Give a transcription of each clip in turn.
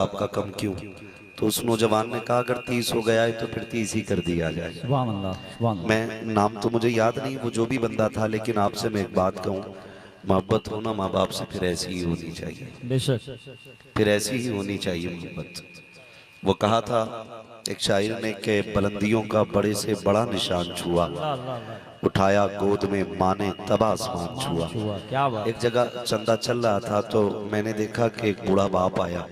आपका कम क्यों? तो उस नौजवान ने कहा अगर 30 हो गया है तो फिर 30 ही कर दिया जाए। सुभान अल्लाह, सुभान अल्लाह। मैं नाम तो मुझे याद नहीं वो जो भी बंदा था, लेकिन आपसे मैं एक बात कहूँ, मोहब्बत हो ना माँ बाप से फिर ऐसी ही होनी चाहिए, बेशक। फिर ऐसी ही होनी चाहिए मोहब्बत। वो कहा था एक शायर ने कि बुलंदियों का बड़े से बड़ा निशान छुआ, अल्लाह अल्लाह अल्लाह। उठाया गोद में माँ ने तब आसमान मान छुआ। छुआ, क्या बात। एक जगह चंदा चल रहा था तो मैंने देखा कि एक बूढ़ा बाप आया,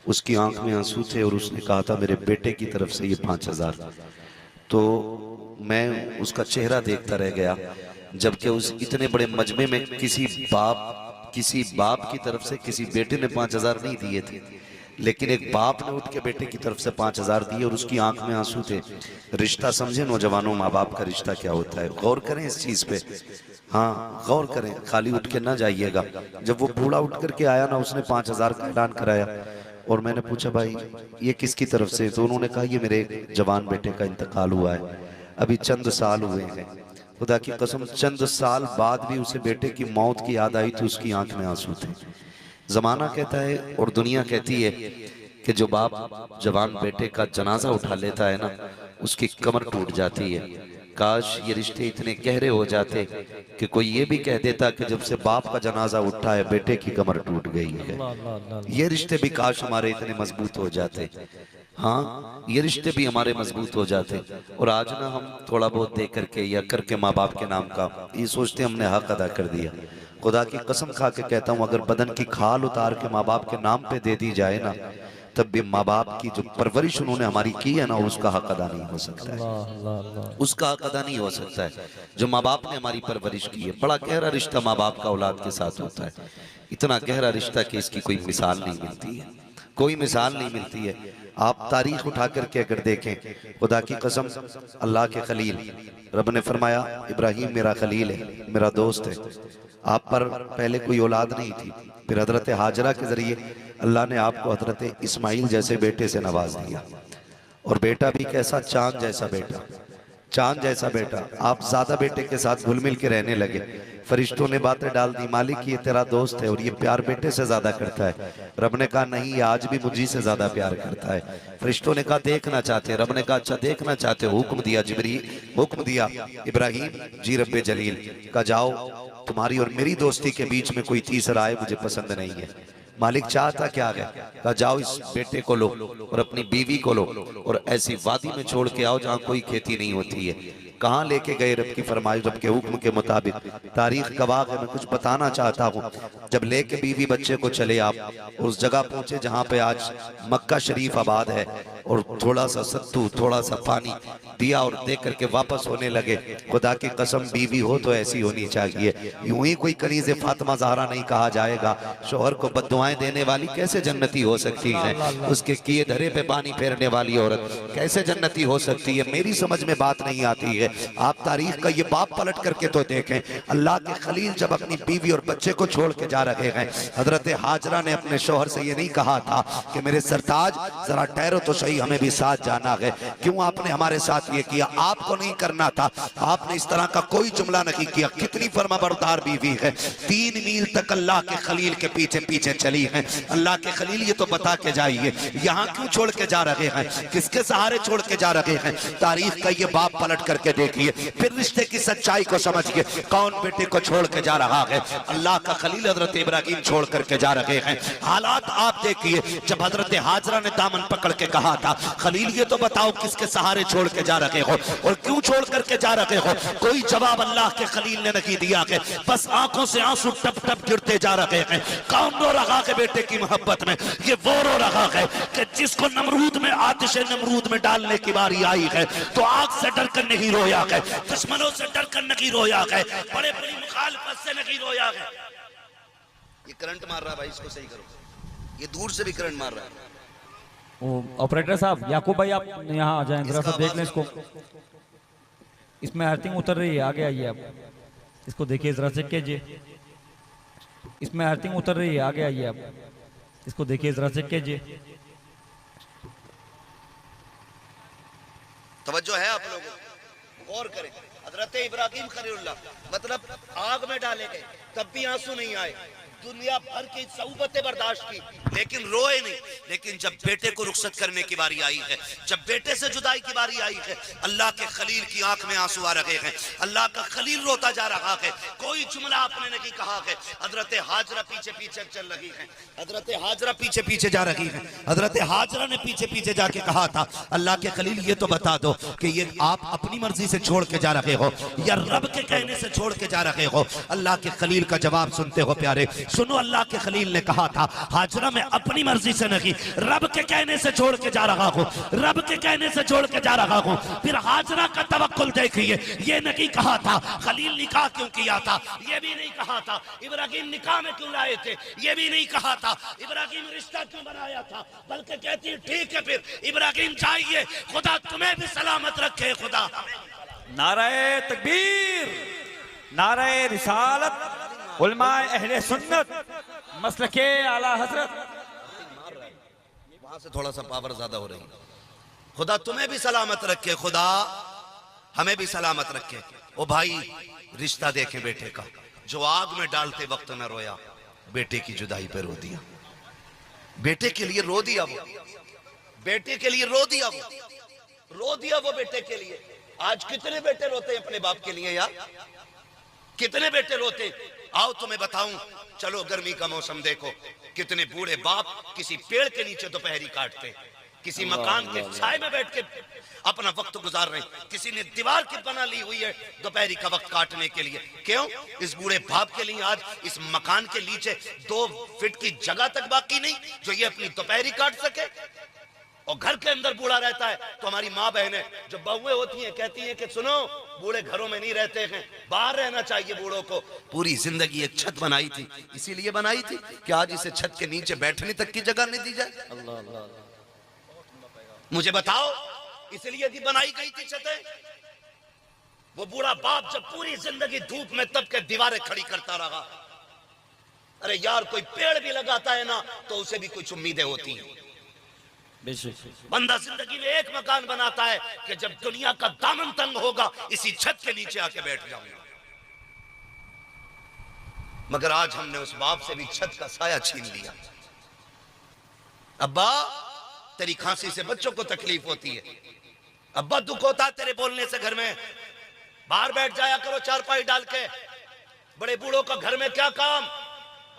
उसकी आंख में आंसू थे और उसने कहा था मेरे बेटे की तरफ से ये 5,000। तो मैं उसका चेहरा देखता रह गया, जबकि उस इतने बड़े मजमे में किसी बाप की तरफ से किसी बेटे ने 5,000 नहीं दिए थे, लेकिन एक बाप ने उठ के बेटे की तरफ से 5,000 दिए और उसकी आंख में आंसू थे। रिश्ता समझे नौजवानों, माँ बाप का रिश्ता क्या होता है, गौर करें इस चीज पे। हाँ गौर करें, खाली उठ के ना जाइएगा। जब वो बूढ़ा उठ करके आया ना, उसने 5,000 का ऐलान कराया और मैंने पूछा भाई ये किसकी तरफ से? तो उन्होंने कहा ये मेरे जवान बेटे का इंतकाल हुआ है, अभी चंद साल हुए हैं। खुदा की कसम चंद साल बाद भी उसे बेटे की मौत की याद आई तो उसकी आंख में आंसू थे। जमाना कहता है और दुनिया कहती है कि जो बाप जवान बेटे का जनाजा उठा लेता है ना, उसकी कमर टूट जाती है। काश ये रिश्ते इतने गहरे हो जाते कि कोई ये भी कह देता कि जब से बाप का जनाजा उठा है बेटे की कमर टूट गई है। अल्लाह अल्लाह अल्लाह। ये रिश्ते भी काश हमारे इतने मजबूत हो जाते। हाँ ये रिश्ते भी हमारे मजबूत हो जाते। और आज ना हम थोड़ा बहुत दे करके या करके माँ बाप के नाम का ये सोचते हमने हक अदा कर दिया। खुदा की कसम खा के कहता हूँ अगर बदन की खाल उतार के माँ बाप के नाम पे दे दी जाए ना, तब भी माँ बाप की जो परवरिश उन्होंने हमारी की है ना, उसका हक अदा नहीं हो सकता है, अल्लाह अल्लाह अल्लाह। उसका हक अदा नहीं हो सकता है। जो माँ बाप ने हमारी परवरिश की है, बड़ा गहरा रिश्ता माँ बाप का औलाद के साथ होता है, इतना गहरा रिश्ता कि इसकी कोई मिसाल नहीं मिलती है, कोई मिसाल नहीं मिलती है। आप तारीख उठा करके अगर देखें, खुदा की कसम अल्लाह के खलील, रब ने फरमाया इब्राहिम मेरा खलील है, मेरा दोस्त है। आप पर पहले कोई औलाद नहीं थी, फिर हजरत हाजरा के जरिए अल्लाह ने आपको हजरत इस्माइल जैसे बेटे से नवाज दिया। और बेटा भी कैसा, चांद जैसा बेटा, चांद जैसा बेटा। आप ज्यादा बेटे के साथ घुल मिल के रहने लगे, फरिश्तों ने बातें डाल दी मालिक ये तेरा दोस्त है और ये प्यार बेटे से ज्यादा करता है। रब ने कहा नहीं, ये आज भी मुझी से ज्यादा प्यार करता है। फरिश्तों ने कहा देखना चाहते हैं, रब ने कहा अच्छा देखना चाहते हो, हुक्म दिया जिब्रील, हुक्म दिया इब्राहिम जी रब्बे जलील का जाओ, तुम्हारी और मेरी दोस्ती के बीच में कोई तीसरा आए मुझे पसंद नहीं है। मालिक चाहता क्या है? कहा जाओ इस बेटे को लो और अपनी बीवी को लो और ऐसी वादी में छोड़ के आओ जहां कोई खेती नहीं होती है। कहाँ लेके गए? रब की फरमाइश, रब के हुक्म के मुताबिक। तारीख गवाह है, मैं कुछ बताना चाहता हूँ। जब लेके बीवी बच्चे को चले आप उस जगह पहुंचे जहां पे आज मक्का शरीफ आबाद है, और थोड़ा सा सत्तू थोड़ा सा पानी दिया और दे करके वापस होने लगे। खुदा की कसम बीवी हो तो ऐसी होनी चाहिए, यूं ही कोई कनीज़े फातिमा ज़हरा नहीं कहा जाएगा। शोहर को बद्दुआएं देने वाली कैसे जन्नती हो सकती है? उसके किए धरे पे पानी फेरने वाली औरत कैसे जन्नती हो सकती है? मेरी समझ में बात नहीं आती है। आप तारीख का ये बाप पलट करके तो देखें, अल्लाह के खलील जब अपनी बीवी और बच्चे को छोड़ के जा रहे हैं, हजरत हाजरा ने अपने शोहर से ये नहीं कहा था कि मेरे सरताज जरा ठहरो तो सही, हमें भी साथ जाना है। क्यों आपने हमारे साथ ये किया? आपको नहीं करना था, आपने इस तरह का कोई जुमला नहीं किया। कितनी फर्माबरदार बीवी है, 3 मील तक अल्लाह के खलील के पीछे पीछे चली है। अल्लाह के खलील ये तो बता के जाइए यहाँ क्यों छोड़ के जा रहे हैं, किसके सहारे छोड़ के जा रहे हैं? तारीख का ये बाप पलट करके देखिए, फिर रिश्ते की सच्चाई को समझिए। कौन बेटे को छोड़ के जा रहा है? अल्लाह का खलील हजरत इब्राहिम छोड़ करके जा रहे हैं। हालात आप देखिए, जब हजरत हाजरा ने दामन पकड़ के कहा था खलील ये तो बताओ किसके सहारे छोड़ के जा रहे हो और क्यों छोड़ करके जा रहे हो? कोई जवाब अल्लाह के खलील ने नहीं दिया है, बस आंखों से आंसू टप टप गिरते जा रहे हैं। कौन रो रहा है बेटे की मोहब्बत में? ये वो रो रहा है कि जिसको नमरूद में आतिश नमरूद में डालने की बारी आई है तो आग से डर कर नहीं रोया है, दुश्मनों से डर कर नहीं रोया है, बड़े बड़ी मुखालफत से नहीं रोया है। ये करंट मार रहा है भाई, इसको सही करो, ये दूर से भी करंट मार रहा है। ऑपरेटर साहब, याकूब भाई आप यहाँ आ जाएं, जरा सा देख लें इसको। इसमें अर्थिंग उतर रही है, आगे आइए आप, इसको देखिए जरा चेक कीजिए। इसमें अर्थिंग उतर रही है, आगे आइए आप, इसको देखिए जरा चेक कीजिए। तवज्जो है आप लोगों, गौर करें। हजरत इब्राहिम खलीलुल्लाह मतलब आग में डाले गए तब भी आंसू नहीं आए, दुनिया भर की सऊबतें बर्दाश्त की, लेकिन रोए नहीं। लेकिन जब बेटे को रुखसत करने की बारी आई है, जब बेटे से जुदाई की बारी आई है, अल्लाह के खलील की आंख में आंसू आ रहे हैं, अल्लाह का खलील रोता जा रहा है। कोई जुमला आपने नहीं कहा है। हजरत हाजरा पीछे पीछे चल रही है, हजरत हाजरा पीछे पीछे जा रही है। हजरत हाजरा ने पीछे पीछे जाके कहा था, अल्लाह के खलील ये तो बता दो कि ये आप अपनी मर्जी से छोड़ के जा रहे हो या रब के कहने से छोड़ के जा रहे हो। अल्लाह के खलील का जवाब सुनते हो प्यारे, सुनो। अल्लाह के खलील ने कहा था, हाजरा मैं अपनी मर्जी से नहीं, रब के कहने से छोड़ के जा रहा हूं, रब के कहने से छोड़ के जा रहा हूं। फिर हाजरा का तवक्कुल देखिए, ये नहीं कहा था खलील निकाह क्यों किया था, ये भी नहीं कहा था इब्राहिम निकाह में क्यों लाए थे, ये भी नहीं कहा था इब्राहिम रिश्ता क्यों बनाया था, बल्कि कहती ठीक है फिर इब्राहिम चाहिए, खुदा तुम्हें भी सलामत रखे। खुदा नाराए तकबीर, नाराए रिसालत, उलमाए अहले सुन्नत, मसलके आला हजरत। वहां से थोड़ा सा पावर ज्यादा हो रही है। खुदा तुम्हें भी सलामत रखे, खुदा हमें भी सलामत रखे। ओ भाई, रिश्ता देखे बेटे का, जो आग में डालते वक्त न रोया, बेटे की जुदाई पे रो दिया, बेटे के लिए रो दिया वो, बेटे के लिए रो दिया वो, रो दिया वो बेटे के लिए। आज कितने बेटे रोते हैं अपने बाप के लिए यार, कितने बेटे रोते। आओ तुम्हें बताऊं, चलो गर्मी का मौसम देखो, कितने बूढ़े बाप किसी पेड़ के नीचे दोपहरी काटते, किसी मकान के छाए में बैठ के अपना वक्त गुजार रहे, किसी ने दीवार की बना ली हुई है दोपहरी का वक्त काटने के लिए। क्यों? इस बूढ़े बाप के लिए आज इस मकान के नीचे 2 फीट की जगह तक बाकी नहीं जो ये अपनी दोपहरी काट सके। और घर के अंदर बूढ़ा रहता है तो हमारी माँ बहनें जो बहुएं होती हैं कहती हैं कि सुनो, बूढ़े घरों में नहीं रहते हैं, बाहर रहना चाहिए बूढ़ों को। पूरी जिंदगी एक छत बनाई थी, इसीलिए बनाई थी कि आज इसे छत के नीचे बैठने तक की जगह नहीं दी जाए। अल्लाह अल्लाह, मुझे बताओ, इसलिए भी बनाई गई थी छतें। वो बूढ़ा बाप जब पूरी जिंदगी धूप में तब के दीवारें खड़ी करता रहा। अरे यार, कोई पेड़ भी लगाता है ना तो उसे भी कुछ उम्मीदें होती हैं। बंदा जिंदगी में एक मकान बनाता है कि जब दुनिया का दामन तंग होगा इसी छत के नीचे आके बैठ जाऊंगा। मगर आज हमने उस बाप से भी छत का साया छीन लिया। अब्बा, तेरी खांसी से बच्चों को तकलीफ होती है, अब्बा दुख होता है तेरे बोलने से घर में, बाहर बैठ जाया करो चारपाई डाल के, बड़े बूढ़ों का घर में क्या काम।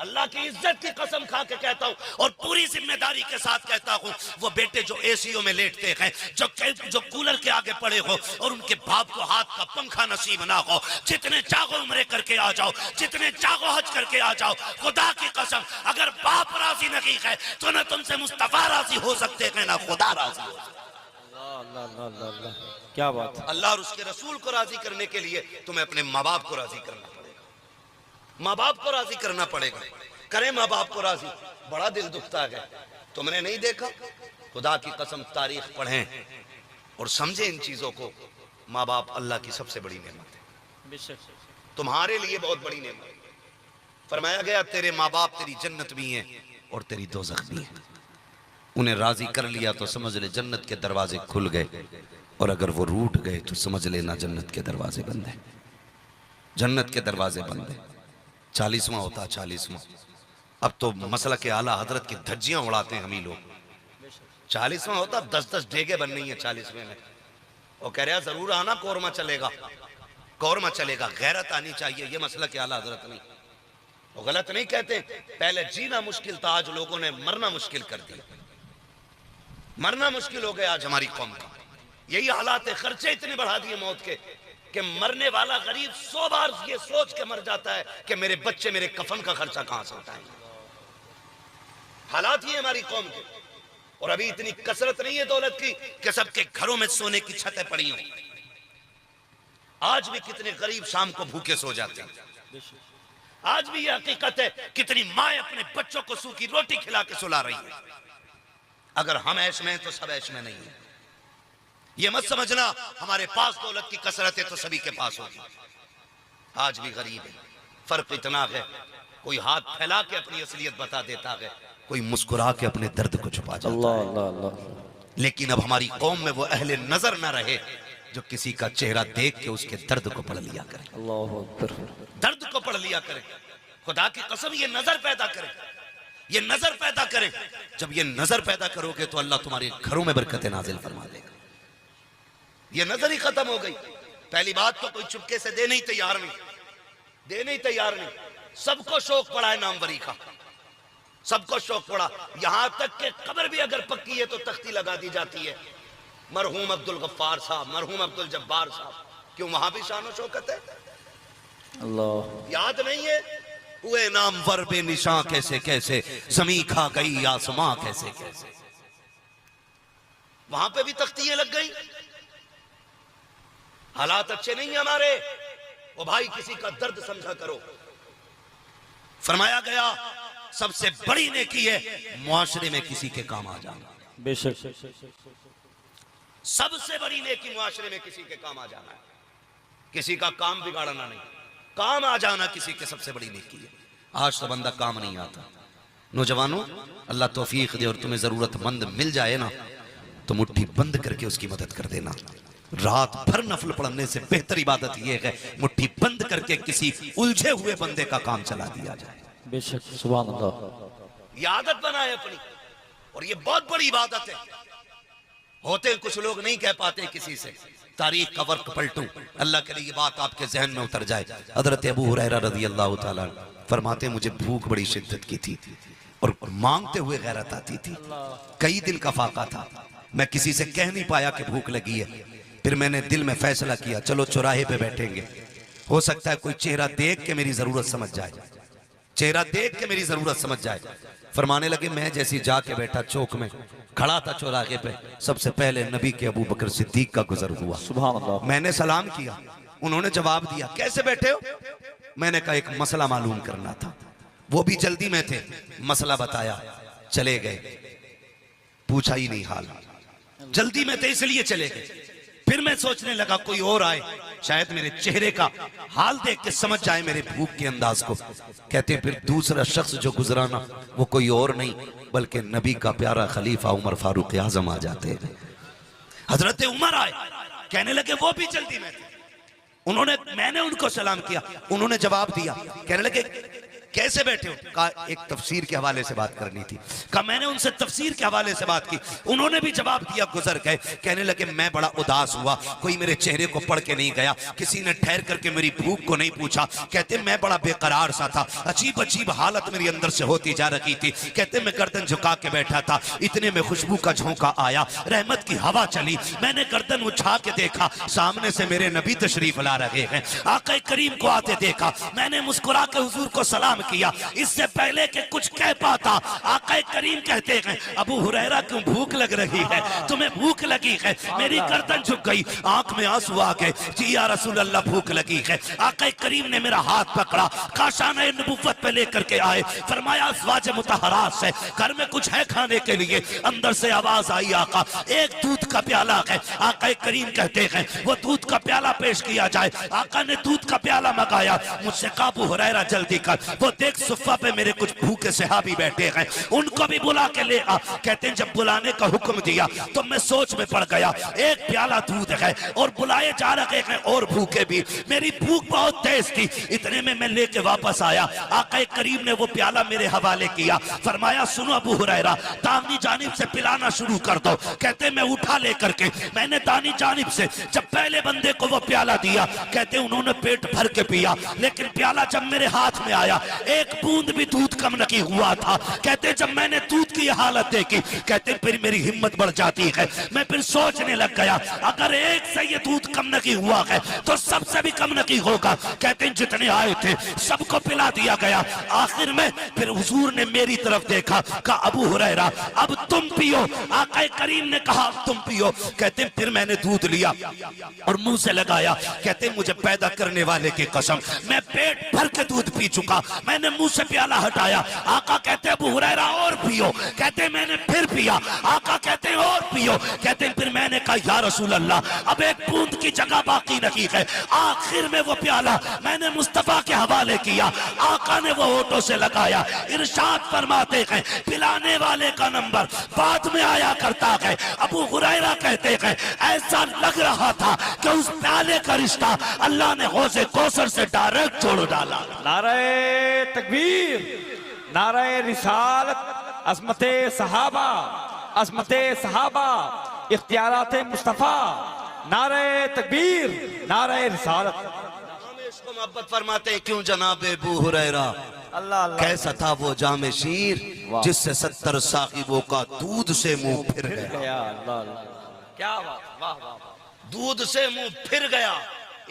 अल्लाह की इज्जत की कसम खा के कहता हूं और पूरी जिम्मेदारी के साथ कहता हूं, वो बेटे जो एसीओ में लेटते हैं, जो कूलर के आगे पड़े हो और उनके बाप को हाथ का पंखा नसीब ना हो, जितने चाहो उम्रे करके आ जाओ, जितने चाहो हज करके आ जाओ, खुदा की कसम अगर बाप राजी नहीं है तो न तुमसे मुस्तफा राजी हो सकते हैं ना खुदा राजी हो सकते। क्या बात है। अल्लाह और उसके रसूल को राजी करने के लिए तुम्हें अपने माँ बाप को राजी करना पड़ेगा, माँ बाप को राजी करना पड़ेगा। करें माँ बाप को राजी, बड़ा दिल दुखता है। तुमने नहीं देखा, खुदा की कसम तारीख पढ़ें और समझे इन चीजों को। माँ बाप अल्लाह की सबसे बड़ी नेमत है, तुम्हारे लिए बहुत बड़ी नेमत है। फरमाया गया तेरे माँ बाप तेरी जन्नत भी हैं और तेरी दोज़ख भी है। उन्हें राजी कर लिया तो समझ ले जन्नत के दरवाजे खुल गए, और अगर वो रूठ गए तो समझ लेना जन्नत के दरवाजे बंद है, जन्नत के दरवाजे बंद है। 40वां होता 40वां, अब तो मसला के आला हजरत की धज्जियां उड़ाते हैं हम ही लोग। 40वां होता 10-10 डेगे बन रही है 40वें में। वो कह रहा जरूर आना, कोरमा चलेगा, कोरमा चलेगा, गैरत आनी चाहिए। ये मसला के आला हजरत नहीं, वो गलत नहीं कहते। पहले जीना मुश्किल था, आज लोगों ने मरना मुश्किल कर दिया, मरना मुश्किल हो गया आज हमारी कौम का। यही हालात है, खर्चे इतने बढ़ा दिए मौत के कि मरने वाला गरीब 100 बार ये सोच के मर जाता है कि मेरे बच्चे मेरे कफन का खर्चा कहां से उठाएंगे। हालात ही हमारी कौम के। और अभी इतनी कसरत नहीं है दौलत की कि सबके घरों में सोने की छतें पड़ी हों। आज भी कितने गरीब शाम को भूखे सो जाते हैं। आज भी यह हकीकत है, कितनी माएं अपने बच्चों को सूखी रोटी खिला के सुला रही है। अगर हम ऐश में हैं तो सब ऐश में नहीं है। ये मत समझना हमारे पास दौलत की कसरत है तो सभी के पास होगी। आज भी गरीब है, फर्क इतना है, कोई हाथ फैला के अपनी असलियत बता देता है, कोई मुस्कुरा के अपने दर्द को छुपा जाता है। अल्लाह। लेकिन अब हमारी कौम में वो अहले नजर न रहे जो किसी का चेहरा देख के उसके दर्द को पढ़ लिया करे, दर्द को पढ़ लिया करे। खुदा की कसम ये नजर पैदा करे, ये नजर पैदा करे। जब ये नजर पैदा करोगे तो अल्लाह तुम्हारे घरों में बरकतें नाजिल फरमा देगा। ये नजर ही खत्म हो गई। पहली बात तो कोई चुपके से देने ही तैयार नहीं, देने ही तैयार नहीं। सबको शौक पड़ा है नामवरी का, सबको शौक पड़ा। यहां तक कि कब्र भी अगर पक्की है तो तख्ती लगा दी जाती है, मरहूम अब्दुल गफ्फार साहब, मरहूम अब्दुल जब्बार साहब। क्यों? वहां भी शान शौकत है। अल्लाह, याद नहीं है? हुए नामवर बेनिशां कैसे कैसे, जमी खा गई आसमां कैसे कैसे। वहां पे भी तख्तियां लग गई। हालात अच्छे नहीं है हमारे। ओ भाई, किसी का दर्द समझा करो। फरमाया गया सबसे बड़ी नेकी है मुआशरे में किसी के काम आ जाना। बेशक सबसे बड़ी नेकी मुआशरे में किसी के काम आ जाना है, किसी का काम बिगाड़ना नहीं। काम आ जाना किसी के सबसे बड़ी नेकी है। आज तो बंदा काम नहीं आता। नौजवानों, अल्लाह तौफीक दे और तुम्हें जरूरतमंद मिल जाए ना तो मुट्ठी बंद करके उसकी मदद कर देना। रात भर नफल पढ़ने से बेहतर इबादत यह है मुट्ठी बंद करके किसी उलझे हुए बंदे का काम चला दिया जाए। बेशक, सुभान अल्लाह। ये आदत बनाए अपनी, और ये बहुत बड़ी इबादत है। होते कुछ लोग नहीं कह पाते किसी से, तारीख का वर्क पलटूं, अल्लाह के लिए ये बात आपके जहन में उतर जाए। हजरत अबू हुरैरा रज़ी अल्लाह ताला फरमाते, मुझे भूख बड़ी शिद्दत की थी और मांगते हुए गैरत आती थी। कई दिन का फाका था, मैं किसी से कह नहीं पाया कि भूख लगी है। फिर मैंने दिल में फैसला किया, चलो चौराहे पे बैठेंगे, हो सकता है कोई चेहरा देख के मेरी जरूरत समझ जाए, चेहरा देख के मेरी जरूरत समझ जाए। फरमाने लगे, मैं जैसी जाके बैठा, चौक में खड़ा था चौराहे पे, सबसे पहले नबी के अबू बकर सिद्दीक का गुजर हुआ। सुभान अल्लाह। मैंने सलाम किया, उन्होंने जवाब दिया, कैसे बैठे हो? मैंने कहा एक मसला मालूम करना था। वो भी जल्दी में थे, मसला बताया, चले गए, पूछा ही नहीं हाल। जल्दी में थे इसलिए चले गए। फिर मैं सोचने लगा कोई और आए, शायद मेरे चेहरे का हाल देख के समझ जाए मेरे भूख के अंदाज को। कहते फिर दूसरा शख्स जो गुजरा ना, वो कोई और नहीं बल्कि नबी का प्यारा खलीफा उमर फारूक आजम आ जाते हैं। हजरत उमर आए, कहने लगे, वो भी जल्दी में थे। मैंने उनको सलाम किया, उन्होंने जवाब दिया, कहने लगे कैसे बैठे हो? कहा एक तफसीर के हवाले से बात करनी थी। कहा मैंने उनसे तफसीर के हवाले से बात की, उन्होंने भी जवाब दिया, गुजर गए। कहने लगे मैं बड़ा उदास हुआ, कोई मेरे चेहरे को पढ़ के नहीं गया, किसी ने ठहर करके मेरी भूख को नहीं पूछा। कहते मैं बड़ा बेकरार सा था, अजीब अजीब हालत मेरी अंदर से होती जा रही थी। कहते मैं गर्दन झुका के बैठा था, इतने में खुशबू का झोंका आया, रहमत की हवा चली, मैंने गर्दन उठा के देखा, सामने से मेरे नबी तशरीफ ला रहे हैं। आका करीम को आते देखा, मैंने मुस्कुरा के हुजूर को सलाम किया। इससे पहले कि कुछ कह पाता, आका करीम कहते हैं, अबू हुरैरा क्यों भूख लग रही है? तुम्हें भूख लगी है? मेरी गर्दन झुक गई, आंख में आंसू आ गए, जी या रसूल अल्लाह भूख लगी है। आका करीम ने मेरा हाथ पकड़ा, काशाना नबुव्वत पे लेकर के आए, फरमाया अज़वाज मुतहरात से घर में कुछ है खाने के लिए? अंदर से आवाज आई, आका एक दूध का प्याला है। आका करीम कहते हैं वो दूध का प्याला पेश किया जाए। आका ने दूध का प्याला मंगाया, मुझसे काबू हुरैरा जल्दी कर, वो देख सुफ़ा पे मेरे कुछ भूखे सहाबी बैठे हैं, उनको भी बुला के ले आ। कहते हैं जब बुलाने का हुक्म दिया तो मैं सोच में पड़ गया, एक प्याला दूध है और बुलाए जा रहे हैं और भूखे भी, मेरी भूख बहुत तेज थी। इतने में मैं लेके वापस आया, आका करीम ने वो प्याला मेरे हवाले किया, फरमाया सुनो अबू हुरैरा, दानी जानिब से पिलाना शुरू कर दो। कहते मैं उठा लेकर के मैंने दानी जानिब से जब पहले बंदे को वो प्याला दिया, कहते उन्होंने पेट भर के पिया, लेकिन प्याला जब मेरे हाथ में आया एक बूंद भी दूध कम नहीं हुआ था। कहते जब मैंने दूध की हालत देखी, कहते फिर मेरी हिम्मत बढ़ जाती है, मैं फिर सोचने लग गया अगर एक से ये दूध कम नहीं हुआ है तो सबसे भी कम नहीं होगा। कहते जितने आए थे सबको पिला दिया गया। आखिर में फिर हुजूर ने मेरी तरफ देखा, कहा अबू हुरैरा अब तुम पियो। आका करीम ने कहा अब तुम पियो। कहते फिर मैंने दूध लिया और मुंह से लगाया। कहते मुझे पैदा करने वाले की कसम मैं पेट भर के दूध पी चुका। मैंने मुंह से प्याला हटाया, आया। आका कहते अबू हुरैरा और पियो, कहते मैंने फिर पिया। आका कहते हैं और पियो, कहते फिर मैंने कहा या रसूल अल्लाह अब एक बूंद की जगह बाकी नहीं है। आखिर में वो प्याला मैंने मुस्तफा के हवाले किया, आका ने वो होठों से लगाया। इरशाद फरमाते हैं पिलाने वाले का नंबर बाद में आया करता है। अबू हुरैरा कहते हैं ऐसा लग रहा था कि उस प्याले का रिश्ता अल्लाह ने हौज़े कौसर से डायरेक्ट जोड़ डाला। नारे तकबीर, नारे रिसालत, अज़मते सहाबा, अज़मते सहाबा, इख्तियारात मुस्तफा, नारे तकबीर, नारे रिसालत। इसको मोहब्बत फरमाते हैं क्यों जनाब अबू हुरैरा। अल्लाह अल्लाह। कैसा था वो जामे शीर जिससे 70 साहिबों का दूध से मुंह फिर गया। अल्लाह अल्लाह, क्या बात, वाह वाह वाह। दूध से मुंह फिर गया।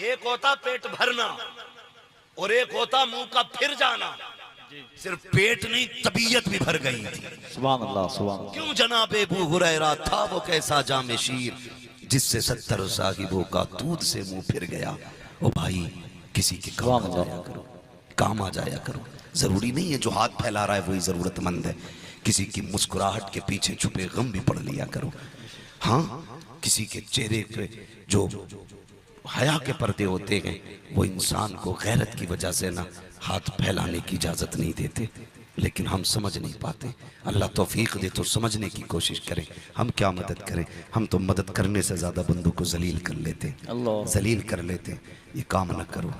एक होता पेट भरना और एक होता मुंह का फिर जाना। सिर्फ पेट नहीं तबीयत भी भर गई थी। सुभान अल्लाह, सुभान अल्लाह। क्यों जनाब अबू हुरैरा था वो कैसा जामे शीर जिससे 70 साहिबों का दूध से मुंह फिर गया। ओ भाई किसी के काम आ जाया करो, काम आ जाया करो। जरूरी नहीं है जो हाथ फैला रहा है वही जरूरतमंद है। किसी की मुस्कुराहट के पीछे छुपे गम भी पढ़ लिया करो। हाँ, किसी के चेहरे पे जो हया के पर्दे होते हैं वो इंसान को गैरत की वजह से ना हाथ फैलाने की इजाजत नहीं देते, लेकिन हम समझ नहीं पाते। अल्लाह तौफीक दे तो समझने की कोशिश करें। हम क्या मदद करें, हम तो मदद करने से ज्यादा बंदों को जलील कर लेते, जलील कर लेते। ये काम न करो,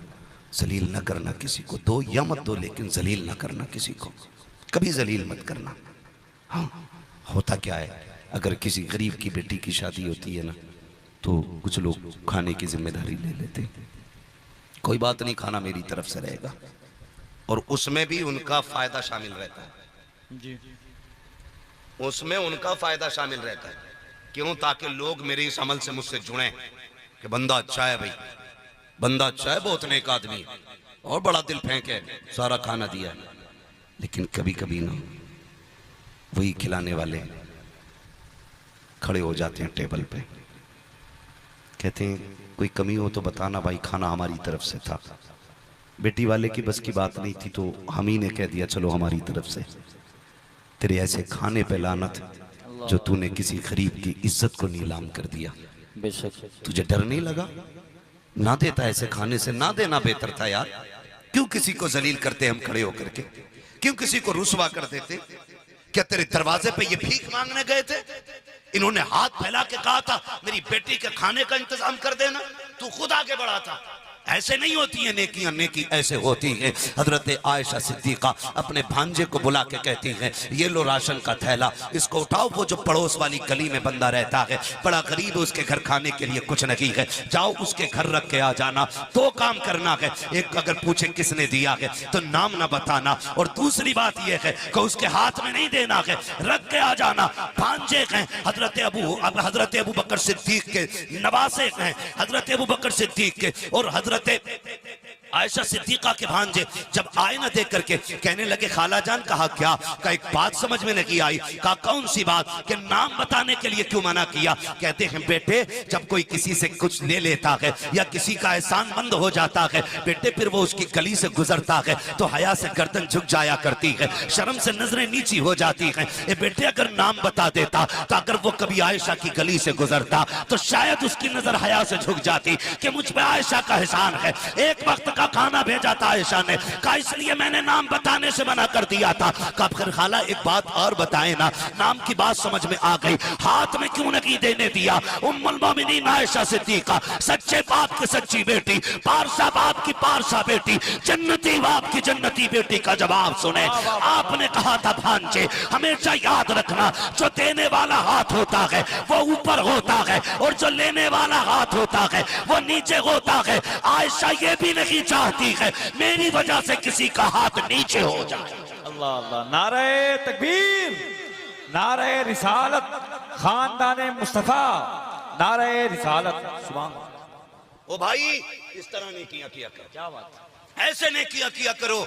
जलील न करना किसी को, दो या मत दो लेकिन जलील न करना किसी को, कभी जलील मत करना। हाँ, होता क्या है अगर किसी गरीब की बेटी की शादी होती है ना तो कुछ लोग खाने की जिम्मेदारी ले लेते, कोई बात नहीं खाना मेरी तरफ से रहेगा, और उसमें भी उनका फायदा शामिल रहता है जी। उसमें उनका फायदा शामिल रहता है। क्यों? ताकि लोग मेरे इस अमल से मुझसे जुड़े कि बंदा अच्छा है भाई, बंदा अच्छा है, बहुत नेक आदमी और बड़ा दिल फेंके, सारा खाना दिया। लेकिन कभी कभी ना वही खिलाने वाले खड़े हो जाते हैं टेबल पे, कहते हैं कोई कमी हो तो बताना भाई, खाना हमारी तरफ से था। बेटी वाले की बस की बात नहीं थी तो हम ही ने कह दिया चलो हमारी तरफ से। तेरे ऐसे खाने पे लानत जो तूने किसी गरीब की इज्जत को नीलाम कर दिया। बेशक। तुझे डर नहीं लगा? ना देता ऐसे खाने से, ना देना बेहतर था यार। क्यों किसी को जलील करते हम खड़े होकर के, क्यों किसी को रुसवा कर देते? क्या तेरे दरवाजे पे ये भीख मांगने गए थे? इन्होंने हाथ फैला के कहा था मेरी बेटी के खाने का इंतजाम कर देना, तू खुद आगे बढ़ा था। ऐसे नहीं होती है नेकियां, नेकी ऐसे होती है। हजरत आयशा सिद्दीका अपने भांजे को बुला के कहती हैं ये लो राशन का थैला, इसको उठाओ। वो जो पड़ोस वाली गली में बंदा रहता है, बड़ा गरीब है, उसके घर खाने के लिए कुछ नहीं है, जाओ उसके घर रख के आ जाना। दो काम करना है, एक अगर पूछे किसने दिया है तो नाम ना बताना, और दूसरी बात यह है कि उसके हाथ में नहीं देना है, रख के आ जाना। भांजे हैं हजरत अबू बकर सिद्दीक के नवासे हैं, हजरत अबू बकर सिद्दीक के, और हजरत आयशा सिद्दीका के भांजे जब आए ना देख करके कहने लगे खाला जान, कहा क्या? का एक बात समझ में नहीं आई। कहा कौन सी बात? कि नाम बताने के लिए क्यों मना किया? कहते हैं बेटे जब कोई किसी से कुछ ले लेता है या किसी का एहसान मंद हो जाता है बेटे, फिर वो उसकी गली से गुजरता है तो हया से गर्दन झुक जाया करती है, शर्म से नजरें नीची हो जाती हैं। ए बेटे अगर नाम बता देता तो अगर वो कभी आयशा की गली से गुजरता तो शायद उसकी नजर हया से झुक जाती कि मुझ पे आयशा का एहसान है, एक वक्त का खाना भेजा था आयशा ने, कहा इसलिए मैंने नाम बताने से मना कर दिया था। कहा फिर खाला एक बात और बताए ना। नाम की बात समझ में आ गई, हाथ में क्यों नहीं देने दिया? उम्मुल मोमिनीन आयशा सिद्दीका, सच्चे बाप की सच्ची बेटी, पारसा बाप की पारसा बेटी, जन्नती बाप की जन्नती बेटी का जवाब सुने। आपने कहा था भांजे हमेशा याद रखना, जो देने वाला हाथ होता है वो ऊपर होता है और जो लेने वाला हाथ होता है वो नीचे होता है। आयशा ये भी नहीं चाहती है मेरी वजह से किसी का हाथ नीचे हो जाए। अल्लाह अल्लाह, नारे तकबीर, नारे रिसालत, खानदाने मुस्तफा, नारे रिसालत। सुभान। ओ भाई इस तरह नहीं किया करो, क्या बात, ऐसे नहीं किया करो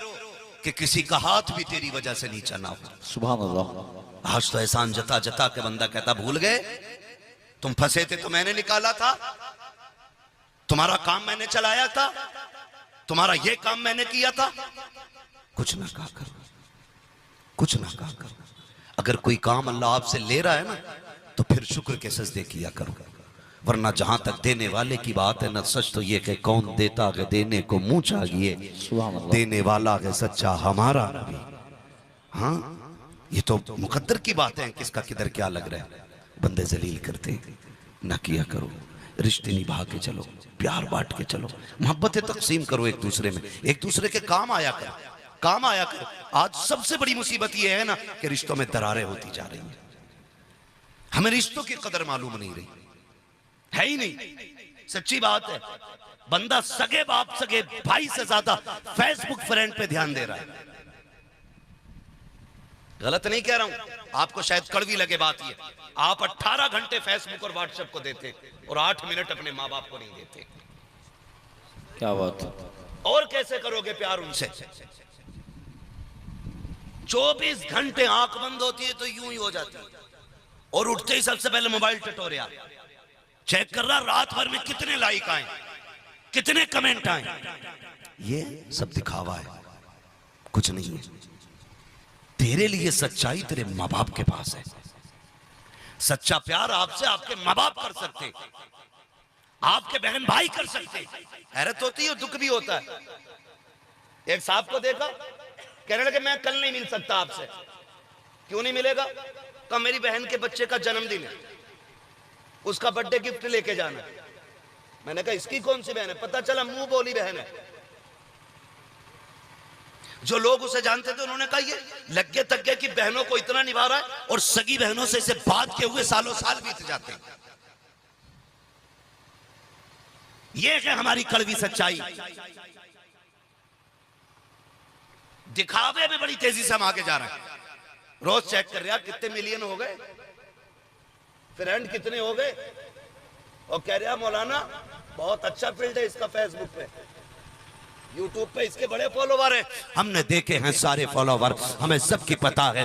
कि किसी का हाथ भी तेरी वजह से नीचा ना हो। सुभान अल्लाह। आज तो एहसान जता जता के बंदा कहता भूल गए, तुम फंसे थे तो मैंने निकाला था, तुम्हारा काम मैंने चलाया था, तुम्हारा ये काम मैंने किया था। कुछ ना कहा करो, कुछ ना कहा करो। अगर कोई काम अल्लाह आपसे ले रहा है ना तो फिर शुक्र के सजदे किया करो, वरना जहां तक देने वाले की बात है ना, सच तो ये कि कौन देता है देने को मुंह चाहिए, देने वाला है सच्चा हमारा नबी। हाँ, ये तो मुकद्दर की बात है, किसका किधर क्या लग रहा है। बंदे जलील करते ना किया करो, रिश्ते निभा के चलो, प्यार बांट के चलो, मोहब्बतें तकसीम करो एक दूसरे में, एक दूसरे के काम आया करो, काम आया करो। आज सबसे बड़ी मुसीबत ये है ना कि रिश्तों में दरारें होती जा रही हैं। हमें रिश्तों की कदर मालूम नहीं रही, है ही नहीं। सच्ची बात है, बंदा सगे बाप सगे भाई से ज्यादा फेसबुक फ्रेंड पे ध्यान दे रहा है। गलत नहीं कह रहा हूं, आपको शायद कड़वी लगे बात ये, आप 18 घंटे फेसबुक और व्हाट्सएप को देते और 8 मिनट अपने माँ बाप को नहीं देते। क्या बात। और कैसे करोगे प्यार उनसे? 24 घंटे आंख बंद होती है तो यूं ही हो जाती है, और उठते ही सबसे पहले मोबाइल टटोरिया चेक कर रहा, रात भर में कितने लाइक आए, कितने कमेंट आए। ये सब दिखावा है, कुछ नहीं है। तेरे लिए सच्चाई तेरे माँ बाप के पास है। सच्चा प्यार आपसे आपके माँ बाप कर सकते, आपके बहन भाई कर सकते। हैरत होती है, दुख भी होता है। एक साहब को देखा, कहने लगे मैं कल नहीं मिल सकता आपसे। क्यों नहीं मिलेगा? कहा मेरी बहन के बच्चे का जन्मदिन है, उसका बर्थडे गिफ्ट लेके जाना है। मैंने कहा इसकी कौन सी बहन है? पता चला मुंह बोली बहन है। जो लोग उसे जानते थे उन्होंने कहा ये लग्गे तग्गे की बहनों को इतना निभा रहा है और सगी बहनों से इसे बात के हुए सालों साल बीत जाते हैं। ये है हमारी कड़वी सच्चाई। दिखावे में बड़ी तेजी से हम आगे जा रहे हैं। रोज चेक कर रहा कितने मिलियन हो गए, फ्रेंड कितने हो गए, और कह रहा मौलाना बहुत अच्छा फील्ड है इसका, फेसबुक पे यूट्यूब पे इसके बड़े फॉलोवर हैं। हमने देखे हैं सारे फॉलोवर, हमें सबकी पता है,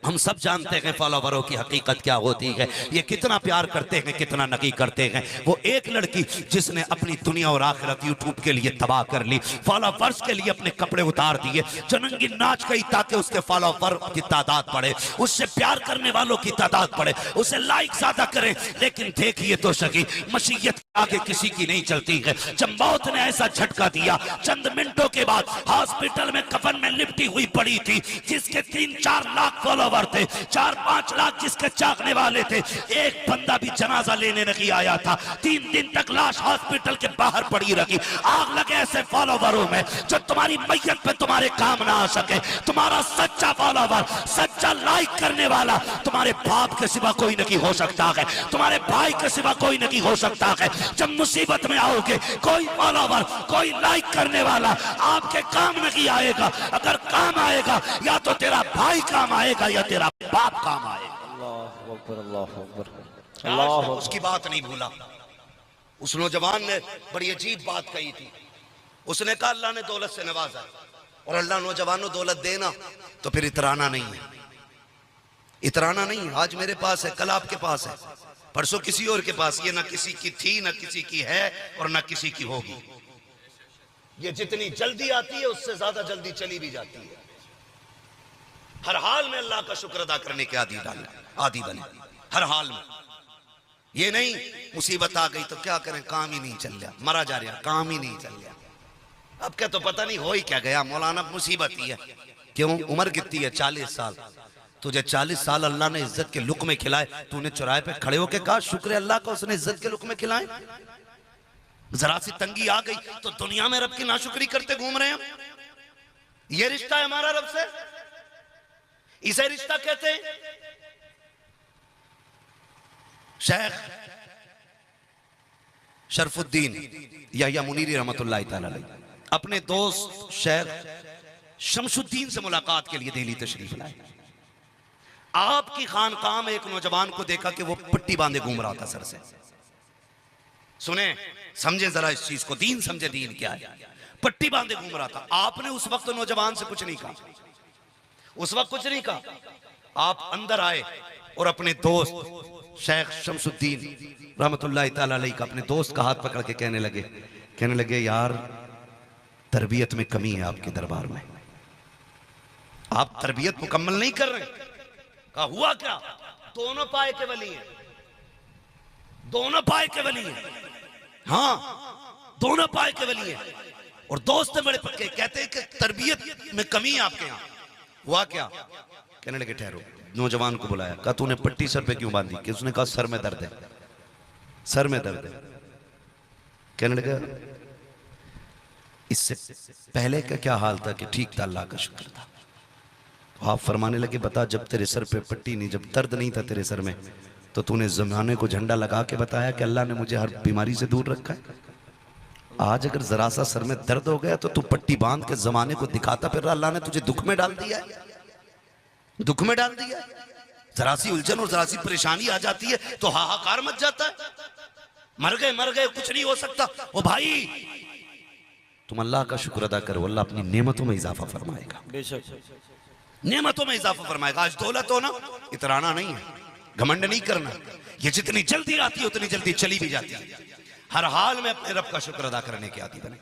हम सब जानते हैं फॉलोवरों की हकीकत क्या होती है, ये कितना प्यार करते हैं, कितना नकी करते हैं। वो एक लड़की जिसने अपनी दुनिया और आखिरत यूट्यूब के लिए तबाह कर ली, फॉलोवर्स के लिए अपने कपड़े उतार दिए, जनंगी नाच गई ताकि उसके फॉलोवर की तादाद बढ़े, उससे प्यार करने वालों की तादाद बढ़े, उसे लाइक ज्यादा करें। लेकिन देखिए तो सही, मशीयत आगे किसी की नहीं चलती है। जब मौत ने ऐसा झटका दिया, चंद मिनटों के बाद हॉस्पिटल में कफन में लिपटी हुई पड़ी थी, जिसके 3-4 लाख फॉलोवर थे, 4-5 लाख जिसके चाहने वाले थे, एक बंदा भी जनाजा लेने नहीं आया था। 3 दिन तक लाश हॉस्पिटल के बाहर पड़ी रही। आग लगे ऐसे फॉलोवरों में जो तुम्हारी मैयत पे तुम्हारे काम ना आ सके। तुम्हारा सच्चा फॉलोवर, सच्चा लाइक करने वाला तुम्हारे बाप के सिवा कोई नहीं हो सकता है, तुम्हारे भाई के सिवा कोई नहीं हो सकता है। जब मुसीबत में आओगे, कोई फॉलोवर, कोई लाइक करने वाला आपके काम नहीं आएगा। अगर काम आएगा या तो तेरा भाई काम आएगा या तेरा बाप काम आएगा। अल्लाह अकबर, अल्लाह अकबर, अल्लाह। उसकी बात नहीं भूला। उस नौजवान ने बड़ी अजीब बात कही थी। उसने कहा अल्लाह ने दौलत से नवाजा, और अल्लाह नौजवानों दौलत देना तो फिर इतराना नहीं है, इतराना नहीं है। आज मेरे पास है, कल आपके पास है, परसों किसी और के पास। ये ना किसी की थी, ना किसी की है, और ना किसी की होगी। ये जितनी जल्दी आती है उससे ज्यादा जल्दी चली भी जाती है। हर हाल में अल्लाह का शुक्र अदा करने के आदि बने, हर हाल में। ये नहीं मुसीबत आ गई तो क्या करें, काम ही नहीं चल रहा, मरा जा रहा, काम ही नहीं चल रहा। अब क्या तो पता नहीं हो ही क्या गया मौलाना, मुसीबत ही है। क्यों? उम्र कितनी है? 40 साल। तुझे 40 साल अल्लाह ने इज्जत के लुक़्मे खिलाए, तूने चौराहे पे खड़े होके कहा शुक्र अल्लाह का उसने इज्जत के लुक़्मे खिलाए। जरा सी तंगी आ गई तो दुनिया में रब की नाशुक्री करते घूम रहे हैं। ये रिश्ता है हमारा रब से, इसे रिश्ता कहते हैं। शेख शरफुद्दीन या मुनीरी रहमतुल्लाह तआला अलैह अपने दोस्त शेख शमशुद्दीन से मुलाकात के लिए दिल्ली तशरीफ लाए। आपकी खानकाह में एक नौजवान को देखा कि वो पट्टी बांधे घूम रहा था सर से। सुने, समझे जरा इस चीज को, दीन समझे दीन क्या है। पट्टी बांधे घूम रहा था। आपने उस वक्त नौजवान से कुछ नहीं कहा, उस वक्त कुछ नहीं कहा। आप अंदर आए और अपने दोस्त शेख शमशुद्दीन रहमतुल्लाह तआला अलैह का, अपने दोस्त का हाथ पकड़ के कहने लगे यार तरबियत में कमी है आपके दरबार में, आप तरबियत मुकम्मल नहीं कर रहे। कहा हुआ क्या? दोनों पाए के वली हैं, दोनों पाए के वली हैं। हाँ, दोनों पाए के वली हैं। और दोस्त हैं बड़े पक्के, कहते हैं कि तरबियत में कमी है आपके यहाँ। हुआ क्या? कहने लगे ठहरो। नौजवान को बुलाया, कहा तूने पट्टी सर पे क्यों बांधी? कि उसने कहा सर में दर्द है, सर में दर्द है। कहने लगा इससे पहले का क्या हाल था? कि ठीक था, अल्लाह का शुक्र था। तो आप फरमाने लगे बता, जब तेरे सर पे पट्टी नहीं, जब दर्द नहीं था तेरे सर में, तो तूने जमाने को झंडा लगा के बताया कि अल्लाह ने मुझे हर बीमारी से दूर रखा है। आज अगर जरा सा सर में दर्द हो गया तो तू पट्टी बांध के जमाने को दिखाता फिर रहा, अल्लाह ने तुझे दुख में डाल दिया है, दुख में डाल दिया है। जरा सी उलझन और जरा सी परेशानी आ जाती है तो हाहाकार मच जाता है, मर गए कुछ नहीं हो सकता। ओ भाई, तुम अल्लाह का शुक्र अदा करो, अल्लाह अपनी नेमतों में इजाफा फरमाएगा, बेशक नेमतों में इजाफा फरमाएगा। आज दौलत हो ना, इतराना नहीं है, घमंड नहीं करना। ये जितनी जल्दी आती है उतनी जल्दी चली भी जाती है। हर हाल में अपने रब का शुक्र अदा करने के आदी बने,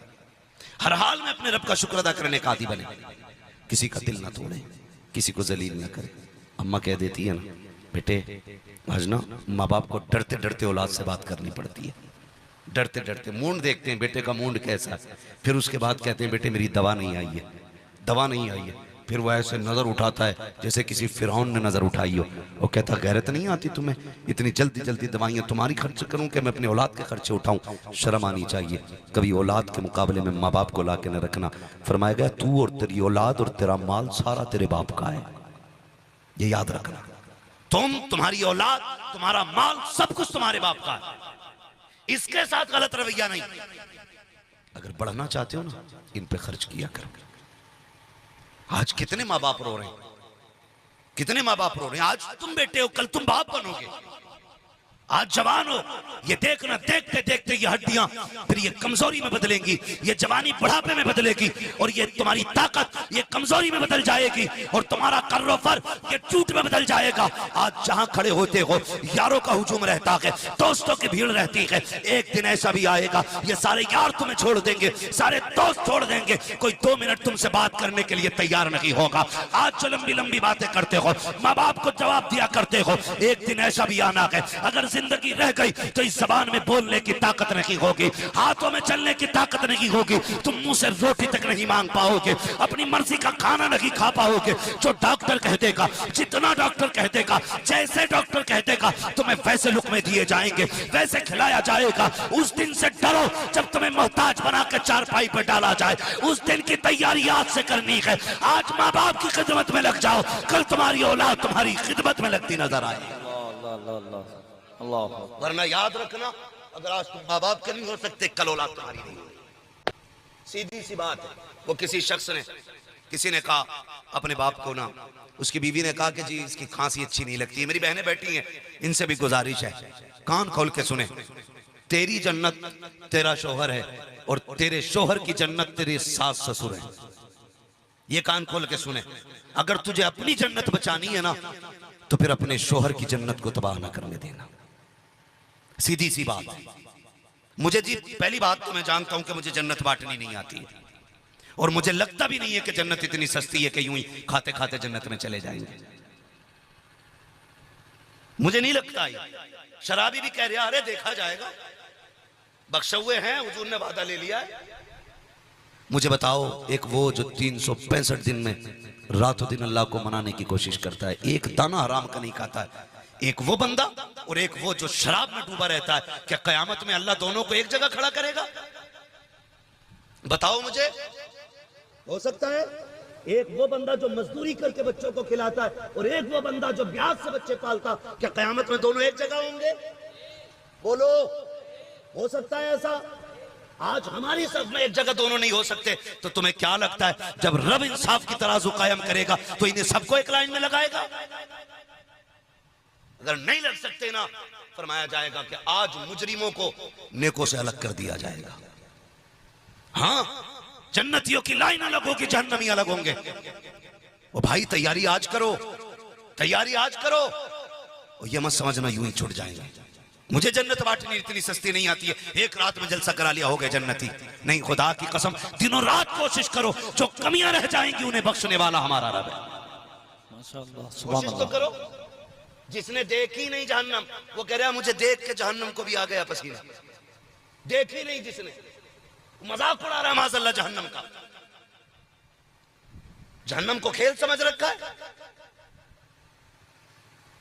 हर हाल में अपने रब का शुक्र अदा करने का आदी बने। किसी का दिल ना तोड़े, किसी को जलील ना करे। अम्मा कह देती है ना, बेटे आज ना माँ बाप को डरते डरते औलाद से बात करनी पड़ती है। डरते डरते मूड देखते हैं बेटे का मूड कैसा है, फिर उसके बाद कहते हैं बेटे मेरी दवा नहीं आई है, दवा नहीं आई है। फिर वह ऐसे नजर उठाता है जैसे किसी फिरौन ने नजर उठाई हो। वो कहता गैरत नहीं आती तुम्हें, इतनी जल्दी जल्दी दवाइयाँ तुम्हारी खर्च करूं कि मैं अपने औलाद के खर्चे उठाऊं? शर्म आनी चाहिए। कभी औलाद के मुकाबले में माँ बाप को ला के न रखना। फरमाया गया तू और तेरी औलाद और तेरा माल सारा तेरे बाप का है, ये याद रखना। तुम्हारी औलाद, तुम्हारा माल, सब कुछ तुम्हारे बाप का है। इसके साथ गलत रवैया नहीं। अगर बढ़ना चाहते हो ना, इन पे खर्च किया करो। आज कितने माँ बाप रो रहे हैं, कितने माँ बाप रो रहे हैं। आज तुम बेटे हो, कल तुम बाप बनोगे। आज जवान हो, ये देखना देखते देखते ये हड्डियां फिर ये कमजोरी में बदलेंगी, ये जवानी बुढ़ापे में बदलेगी, और ये तुम्हारी ताकत ये कमजोरी में बदल जाएगी, और तुम्हारा कर्रोफर ये टूट में बदल जाएगा। आज जहां खड़े होते हो यारों का हुजूम रहता है, दोस्तों की भीड़ रहती है। एक दिन ऐसा भी आएगा ये सारे यार तुम्हें छोड़ देंगे, सारे दोस्त छोड़ देंगे, कोई 2 मिनट तुमसे बात करने के लिए तैयार नहीं होगा। आज जो लंबी लंबी बातें करते हो, माँ बाप को जवाब दिया करते हो, एक दिन ऐसा भी आना है अगर जिंदगी रह गई तो इस जबान में बोलने की ताकत नहीं होगी, हाथों में चलने की ताकत नहीं होगी, तुम मुंह से रोटी तक नहीं मांग पाओगे, अपनी मर्जी का खाना नहीं खा पाओगे। जो डॉक्टर कह देगा, जितना डॉक्टर कह देगा, जैसे डॉक्टर कह देगा, तुम्हें वैसे लुक़मे दिए जाएंगे, वैसे खिलाया जाएगा। उस दिन से डरो जब तुम्हें मोहताज बना के चारपाई पर डाला जाए। उस दिन की तैयारी आज से करनी है। आज माँ बाप की खिदमत में लग जाओ, कल तुम्हारी औलाद तुम्हारी खिदमत में लगती नजर आए। वरना याद रखना, अगर आज तुम माँ बाप के नहीं हो सकते, कल औलाद तुम्हारी नहीं होगी। सीधी सी बात है। वो किसी शख्स ने, किसी ने कहा अपने बाप को ना, उसकी बीवी ने कहा कि जी इसकी खांसी अच्छी नहीं लगती। मेरी बहनें बैठी हैं, इनसे भी गुजारिश है, कान खोल के सुने। तेरी जन्नत तेरा शोहर है, और तेरे शोहर की जन्नत तेरे सास ससुर है। ये कान खोल के सुने। अगर तुझे अपनी जन्नत बचानी है ना, तो फिर अपने शोहर की जन्नत को तबाह ना करने देना। सीधी सी बात है। मुझे जी पहली बात तो मैं जानता हूं कि मुझे जन्नत बांटनी नहीं आती, और मुझे लगता भी नहीं है कि जन्नत इतनी सस्ती है कि यूं ही खाते खाते जन्नत में चले जाएंगे। मुझे नहीं लगता है। शराबी भी कह रहा अरे देखा जाएगा, बख्शे हुए हैं, हुजूर ने वादा ले लिया है। मुझे बताओ, एक वो जो 365 दिन में रातों दिन अल्लाह को मनाने की कोशिश करता है, एक दाना हराम का नहीं खाता है, एक वो बंदा और एक वो जो शराब में डूबा रहता है, क्या कयामत में अल्लाह दोनों को एक जगह खड़ा करेगा? बताओ मुझे। हो सकता है एक वो बंदा जो मजदूरी करके बच्चों को खिलाता है, और एक वो बंदा जो ब्याज से बच्चे पालता, क्या कयामत में दोनों एक जगह होंगे? बोलो, हो सकता है ऐसा? आज हमारी सब में एक जगह दोनों नहीं हो सकते, तो तुम्हें क्या लगता है जब रब इंसाफ की तराजू कायम करेगा तो इन्हें सबको एक लाइन में लगाएगा? अगर नहीं लग सकते ना, फरमाया जाएगा कि आज मुजरिमों को नेकों से अलग कर दिया जाएगा। हाँ, जन्नतियों की लाइन अलग होगी, जहन्नमी अलग होंगे। ओ भाई तैयारी आज करो, तैयारी आज करो, और ये मत समझना यूं ही छुट जाएंगे। मुझे जन्नत बांटनी इतनी सस्ती नहीं आती है, एक रात में जलसा करा लिया हो गए जन्नती नहीं। खुदा की कसम दिनों रात कोशिश करो, जो कमियां रह जाएंगी उन्हें बख्शने वाला हमारा रब है। माशाअल्लाह, सुभान कोशिश तो अल्लाह। करो। जिसने देखी नहीं जहन्नम, वो कह रहा मुझे देख के जहन्नम को भी आ गया पसीना। देखी नहीं जिसने, मजाक उड़ा रहा माज़अल्लाह जहन्नम का। जहन्नम को खेल समझ रखा है।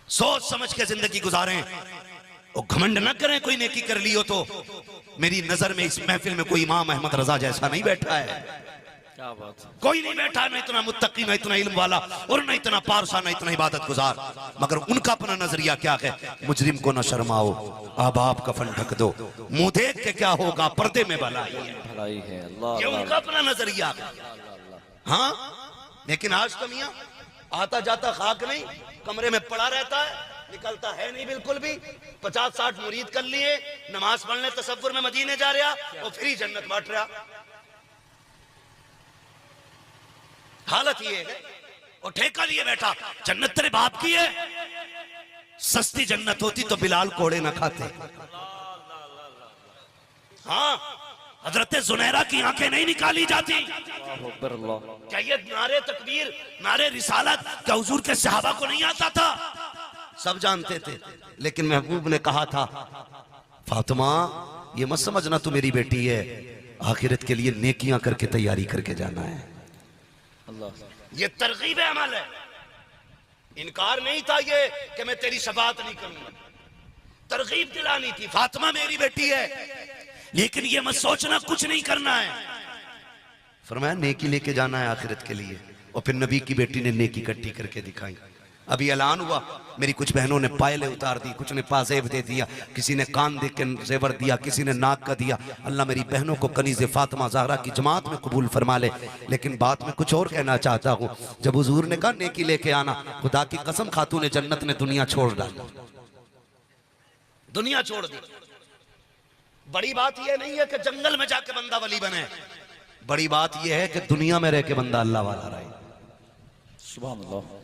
सोच समझ के जिंदगी गुजारें और घमंड न करें। कोई नेकी कर ली हो तो मेरी नजर में इस महफिल में कोई इमाम अहमद रजा जैसा नहीं बैठा है। क्या बात है। कोई नहीं बैठा, न इतना मुत्तकी, न इतना इल्म वाला, और न इतना पारसा, न इतना इबादत गुजार। मगर उनका अपना नजरिया क्या है? मुजरिम को न शर्माओ, आबाप कफन ढक दो, मुंह देख के क्या होगा, पर्दे में भलाई है। भलाई है। अल्लाह ये उनका अपना नजरिया है। हाँ, लेकिन आज तो मियां आता जाता खाक नहीं, कमरे में पड़ा रहता है, निकलता है नहीं बिल्कुल भी। 50-60 मुरीद कर लिए, नमाज पढ़ने तसव्वुर में मदीने जा रहा और फिर ही जन्नत बांट रहा। हालत ये है। और ठेका लिए बैठा, जन्नत तेरे बाप की है। सस्ती जन्नत होती तो बिलाल कोड़े ना खाते। हाँ, हजरत जुनैरा की आंखें नहीं निकाली जाती। क्या ये नारे तकबीर, नारे रिसालत क्या हुजूर के सहाबा को नहीं आता था? सब जानते थे, लेकिन महबूब ने कहा था, फातिमा ये मत समझना तू मेरी बेटी है, आखिरत के लिए नेकियां करके तैयारी करके जाना है। ये तरगीब अमल है। इनकार नहीं था ये कि मैं तेरी शफाअत नहीं करूंगा, तरगीब दिलानी थी। फातिमा मेरी बेटी है, लेकिन ये मत सोचना कुछ नहीं करना है। फरमाया नेकी लेके जाना है आखिरत के लिए। और फिर नबी की बेटी ने नेकी इकट्ठी करके दिखाई। अभी ऐलान हुआ, मेरी कुछ बहनों ने पायलें उतार दी, कुछ ने पाजेब दे दिया, किसी ने कान दे के जेवर दिया, किसी ने नाक का दिया। अल्लाह मेरी बहनों को कनीज़े फातिमा ज़हरा की जमात में कबूल फरमा ले। लेकिन बात में कुछ और कहना चाहता हूँ। जब हुजूर ने कहा नेकी लेके आना, खुदा की कसम खातून जन्नत ने दुनिया छोड़ डाली, दुनिया छोड़ दी। बड़ी बात यह नहीं है कि जंगल में जाके बंदा वली बने, बड़ी बात यह है कि दुनिया में रह के बंदा अल्लाह वाला रहे। सुभान अल्लाह।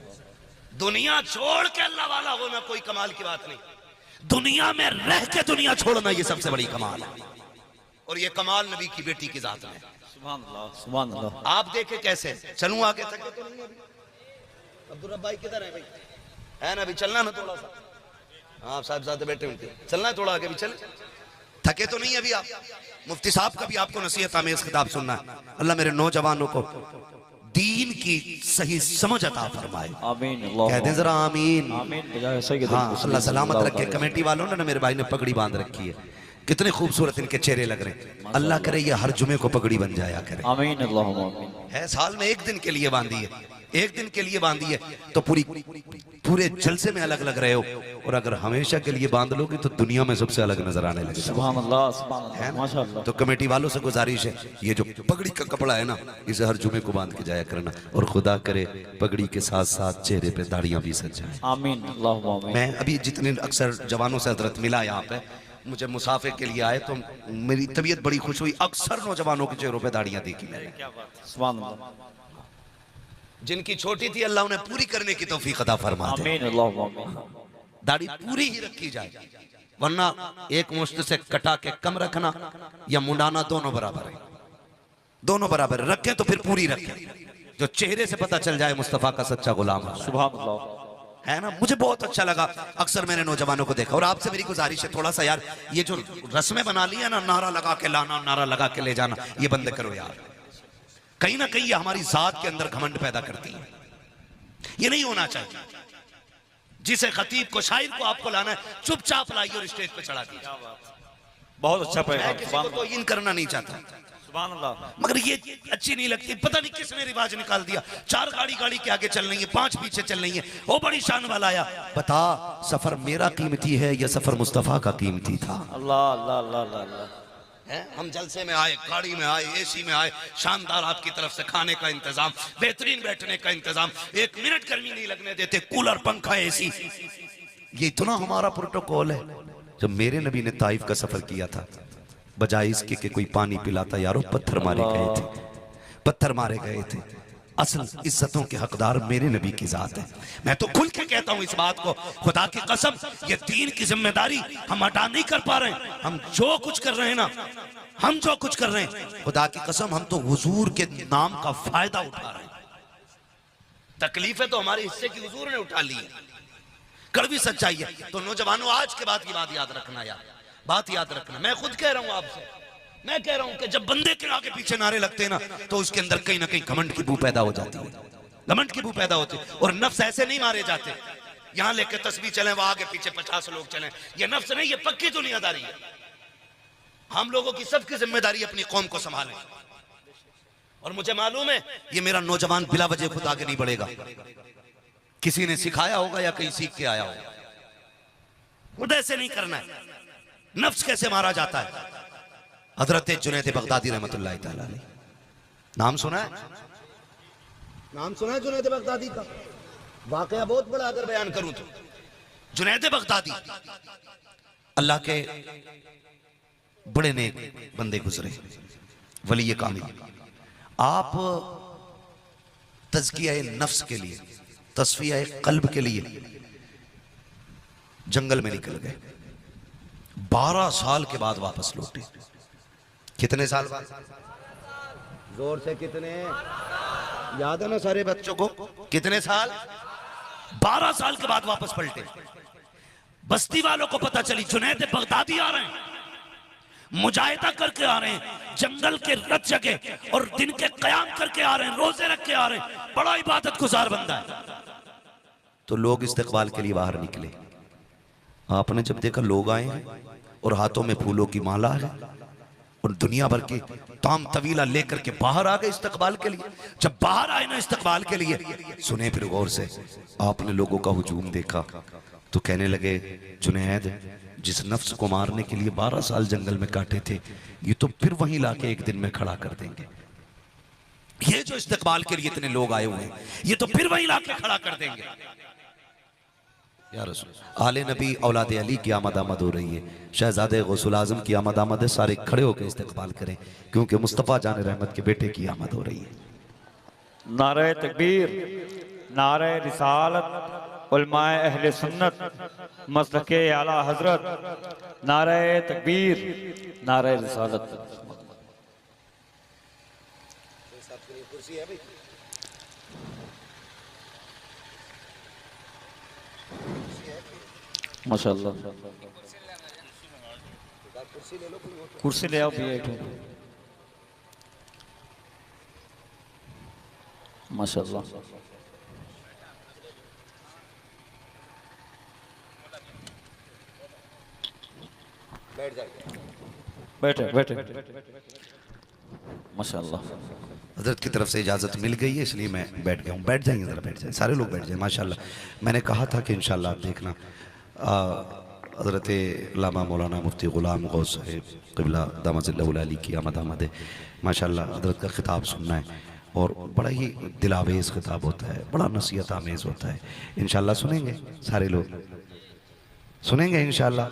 दुनिया छोड़ के अल्लाह वाला होना कोई कमाल की बात नहीं, दुनिया में रह के दुनिया छोड़ना ये सबसे बड़ी कमाल है। और ये कमाल नबी की बेटी की जात में। सुभान अल्लाह, सुभान अल्लाह। आप देखे कैसे चलूं आगे, थके तो नहीं अभी? अब्दुल रब भाई किधर है भाई? है ना, अभी चलना ना थोड़ा सा। हाँ साहब बैठे उनके, चलना है थोड़ा आगे भी, चले। थके तो नहीं अभी आप? मुफ्ती साहब का भी आपको नसीहत आमेज खिताब सुनना है। अल्लाह मेरे नौजवानों को दीन की सही समझ अता फरमाए। आमीन। कह दें जरा आमीन। आमीन। हाँ, अल्लाह सलामत रखे। कमेटी वालों ने ना मेरे भाई ने पगड़ी बांध रखी है, कितने खूबसूरत इनके चेहरे लग रहे हैं। अल्लाह करे ये हर जुमे को पगड़ी बन जाया करे। आमीन अल्लाहुम्मा आमीन। है साल में एक दिन के लिए बांधी है, एक दिन के लिए बांधी है तो पूरे जलसे में अलग लग रहे हो। और अगर हमेशा के लिए बांध लोगे तो दुनिया में सबसे अलग नजर आने लगे। सुभान अल्लाह, सुभान अल्लाह, माशाअल्लाह। तो कमेटी वालों से गुजारिश है, ये जो पगड़ी का कपड़ा है ना, इसे हर जुमे को बांध के जाया करना। और खुदा करे पगड़ी के साथ साथ चेहरे पे दाढ़ियां भी सज जाएं। आमीन अल्लाहुम्मा आमीन। मैं अभी जितने अक्सर जवानों से हजरत मिला यहाँ पे, मुझे मुसाफे के लिए आए तो मेरी तबीयत बड़ी खुश हुई। अक्सर नौजवानों के चेहरों पे दाढ़ियां देखी मैंने। सुभान अल्लाह। जिनकी छोटी थी अल्लाह उन्हें पूरी करने की तौफीक अता फरमा दे। आमीन अल्लाहुम्मा आमीन। दाढ़ी पूरी ही रखी जाए, वरना एक मुश्त से कटा के कम रखना या मुंडाना दोनों बराबर है। दोनों बराबर रखें तो फिर पूरी रखें, जो चेहरे से पता चल जाए मुस्तफा का सच्चा गुलाम है। सुभान अल्लाह। है ना, मुझे बहुत अच्छा लगा। अक्सर मैंने नौजवानों को देखा। और आपसे मेरी गुजारिश है, थोड़ा सा यार ये जो रस्में बना ली है ना, नारा लगा के लाना, नारा लगा के ले जाना, ये बंद करो यार। कहीं ना कहीं ये हमारी जात के अंदर घमंड पैदा करती है। ये नहीं होना चाहिए। जिसे खतीब को, शायर को आपको लाना है, चुपचाप लाइए और स्टेज पे चढ़ा दीजिए। बहुत अच्छा पैगाम। मैं किसी को तो इन करना नहीं चाहता, सुभान अल्लाह। मगर ये अच्छी नहीं लगती। पता नहीं किसने रिवाज निकाल दिया, 4 गाड़ी के आगे चल रही है, 5 पीछे चल रही है। वो बड़ी शान वाला आया, बता सफर मेरा कीमती है या सफर मुस्तफा का कीमती था? अल्लाह अल्लाह अल्लाह अल्लाह। हम जलसे में आए, गाड़ी में आए, एसी में आए, शानदार आपकी तरफ से खाने का इंतजाम, बेहतरीन बैठने का इंतजाम, 1 मिनट गर्मी नहीं लगने देते, कूलर, पंखा, एसी। ये इतना हमारा प्रोटोकॉल है। जब मेरे नबी ने ताइफ का सफर किया था, बजाय इसके कि कोई पानी पिलाता, यारो पत्थर मारे गए थे, पत्थर मारे गए थे। असल इज्जतों के हकदार मेरे नबी की जात है। मैं तो खुल के कहता हूं इस बात को, खुदा की कसम, ये दीन की जिम्मेदारी हम अदा नहीं कर पा रहे हैं। हम जो कुछ कर रहे हैं ना, हम जो कुछ कर रहे हैं, खुदा की कसम हम तो हुजूर के नाम का फायदा उठा रहे हैं। तकलीफें तो हमारे हिस्से की हुजूर ने उठा ली है, कड़वी सच्चाई है। तो नौजवानों आज के बाद की बात याद रखना यार, बात याद रखना। मैं खुद कह रहा हूं आपसे, मैं कह रहा हूं कि जब बंदे के आगे पीछे नारे लगते हैं ना तो उसके अंदर कहीं ना कहीं घमंड की बू पैदा हो जाती है, घमंड की बू पैदा होती है। और नफ्स ऐसे नहीं मारे जाते यहां लेके तस्बीह चले वहां आगे पीछे 50 लोग चले, ये नफ्स नहीं, ये पक्की दुनियादारी है। हम लोगों की सबकी जिम्मेदारी अपनी कौम को संभालें। और मुझे मालूम है ये मेरा नौजवान बिला वजह खुद आगे नहीं बढ़ेगा, किसी ने सिखाया होगा या कहीं सीख के आया होगा। खुद ऐसे नहीं करना है। नफ्स कैसे मारा जाता है? हजरत जुनैद बगदादी रहमतुल्लाह तआला अलैह, नाम सुना है? नाम सुना है जुनैद बगदादी का? वाकया बहुत बड़ा अगर बयान करूं तो जुनैद बगदादी अल्लाह के बड़े नेक बंदे गुजरे, वली कामिल। आप तज़किया नफ्स के लिए, तस्फिया कल्ब के लिए जंगल में निकल गए। 12 साल के बाद वापस लौटे। कितने साल बाद? जोर से कितने? याद है ना सारे बच्चों को? कितने साल? 12 साल के बाद वापस पलटे। बस्ती वालों को पता चली जुनैद बगदादी आ रहे हैं, मुजाहिदा करके आ रहे हैं, जंगल के रत जगह और दिन के कयाम करके आ रहे हैं, रोजे रख के आ रहे हैं, बड़ा इबादत गुजार बंदा है। तो लोग इस्तकबाल के लिए बाहर निकले। आपने जब देखा लोग आए हैं और हाथों में फूलों की माला है और दुनिया भर की ताम तवीला लेकर के बाहर आ गए इस्तकबाल के लिए। जब बाहर आए ना इस्तकबाल के लिए, सुने फिर गौर से, आपने लोगों का हुजूम देखा तो कहने लगे जुनैद जिस नफ्स को मारने के लिए 12 साल जंगल में काटे थे, ये तो फिर वहीं लाके एक दिन में खड़ा कर देंगे। ये जो इस्तकबाल के लिए इतने लोग आए हुए हैं, ये तो फिर वहीं लाके खड़ा कर देंगे। या रसूल, आले नबी औलादे अली की आमद आमद हो रही है, शहजादे गौसुल आजम की आमद आमद है। सारे खड़े होकर इस्तकबाल करें क्योंकि मुस्तफ़ा जान रहमत के बेटे की आमद हो रही है। नारे तकबीर, नारे रिसालत, उलमाए अहले सुन्नत, मसलके आला हजरत, नारे तकबीर, नारे रिसालत। माशाअल्लाह, कुर्सी ले आओ भैया। माशाअल्लाह, बैठे बैठे माशाअल्लाह। हजरत की तरफ से इजाज़त मिल गई है इसलिए मैं बैठ गया हूँ। बैठ जाएंगे ज़रा, बैठ जाए सारे लोग बैठ जाए माशाअल्लाह। मैंने कहा था कि इंशाअल्लाह आप देखना हजरत अल्लामा मौलाना मुफ्ती ग़ुलाम गौस साहिब क़िबला दामत अली की आमद आमद है। माशाअल्लाह हजरत का ख़िताब सुनना है और बड़ा ही दिलावेज़ ख़िताब होता है, बड़ा नसीहत आमेज़ होता है। इंशाअल्लाह सुनेंगे सारे लोग, सुनेंगे इंशाअल्लाह।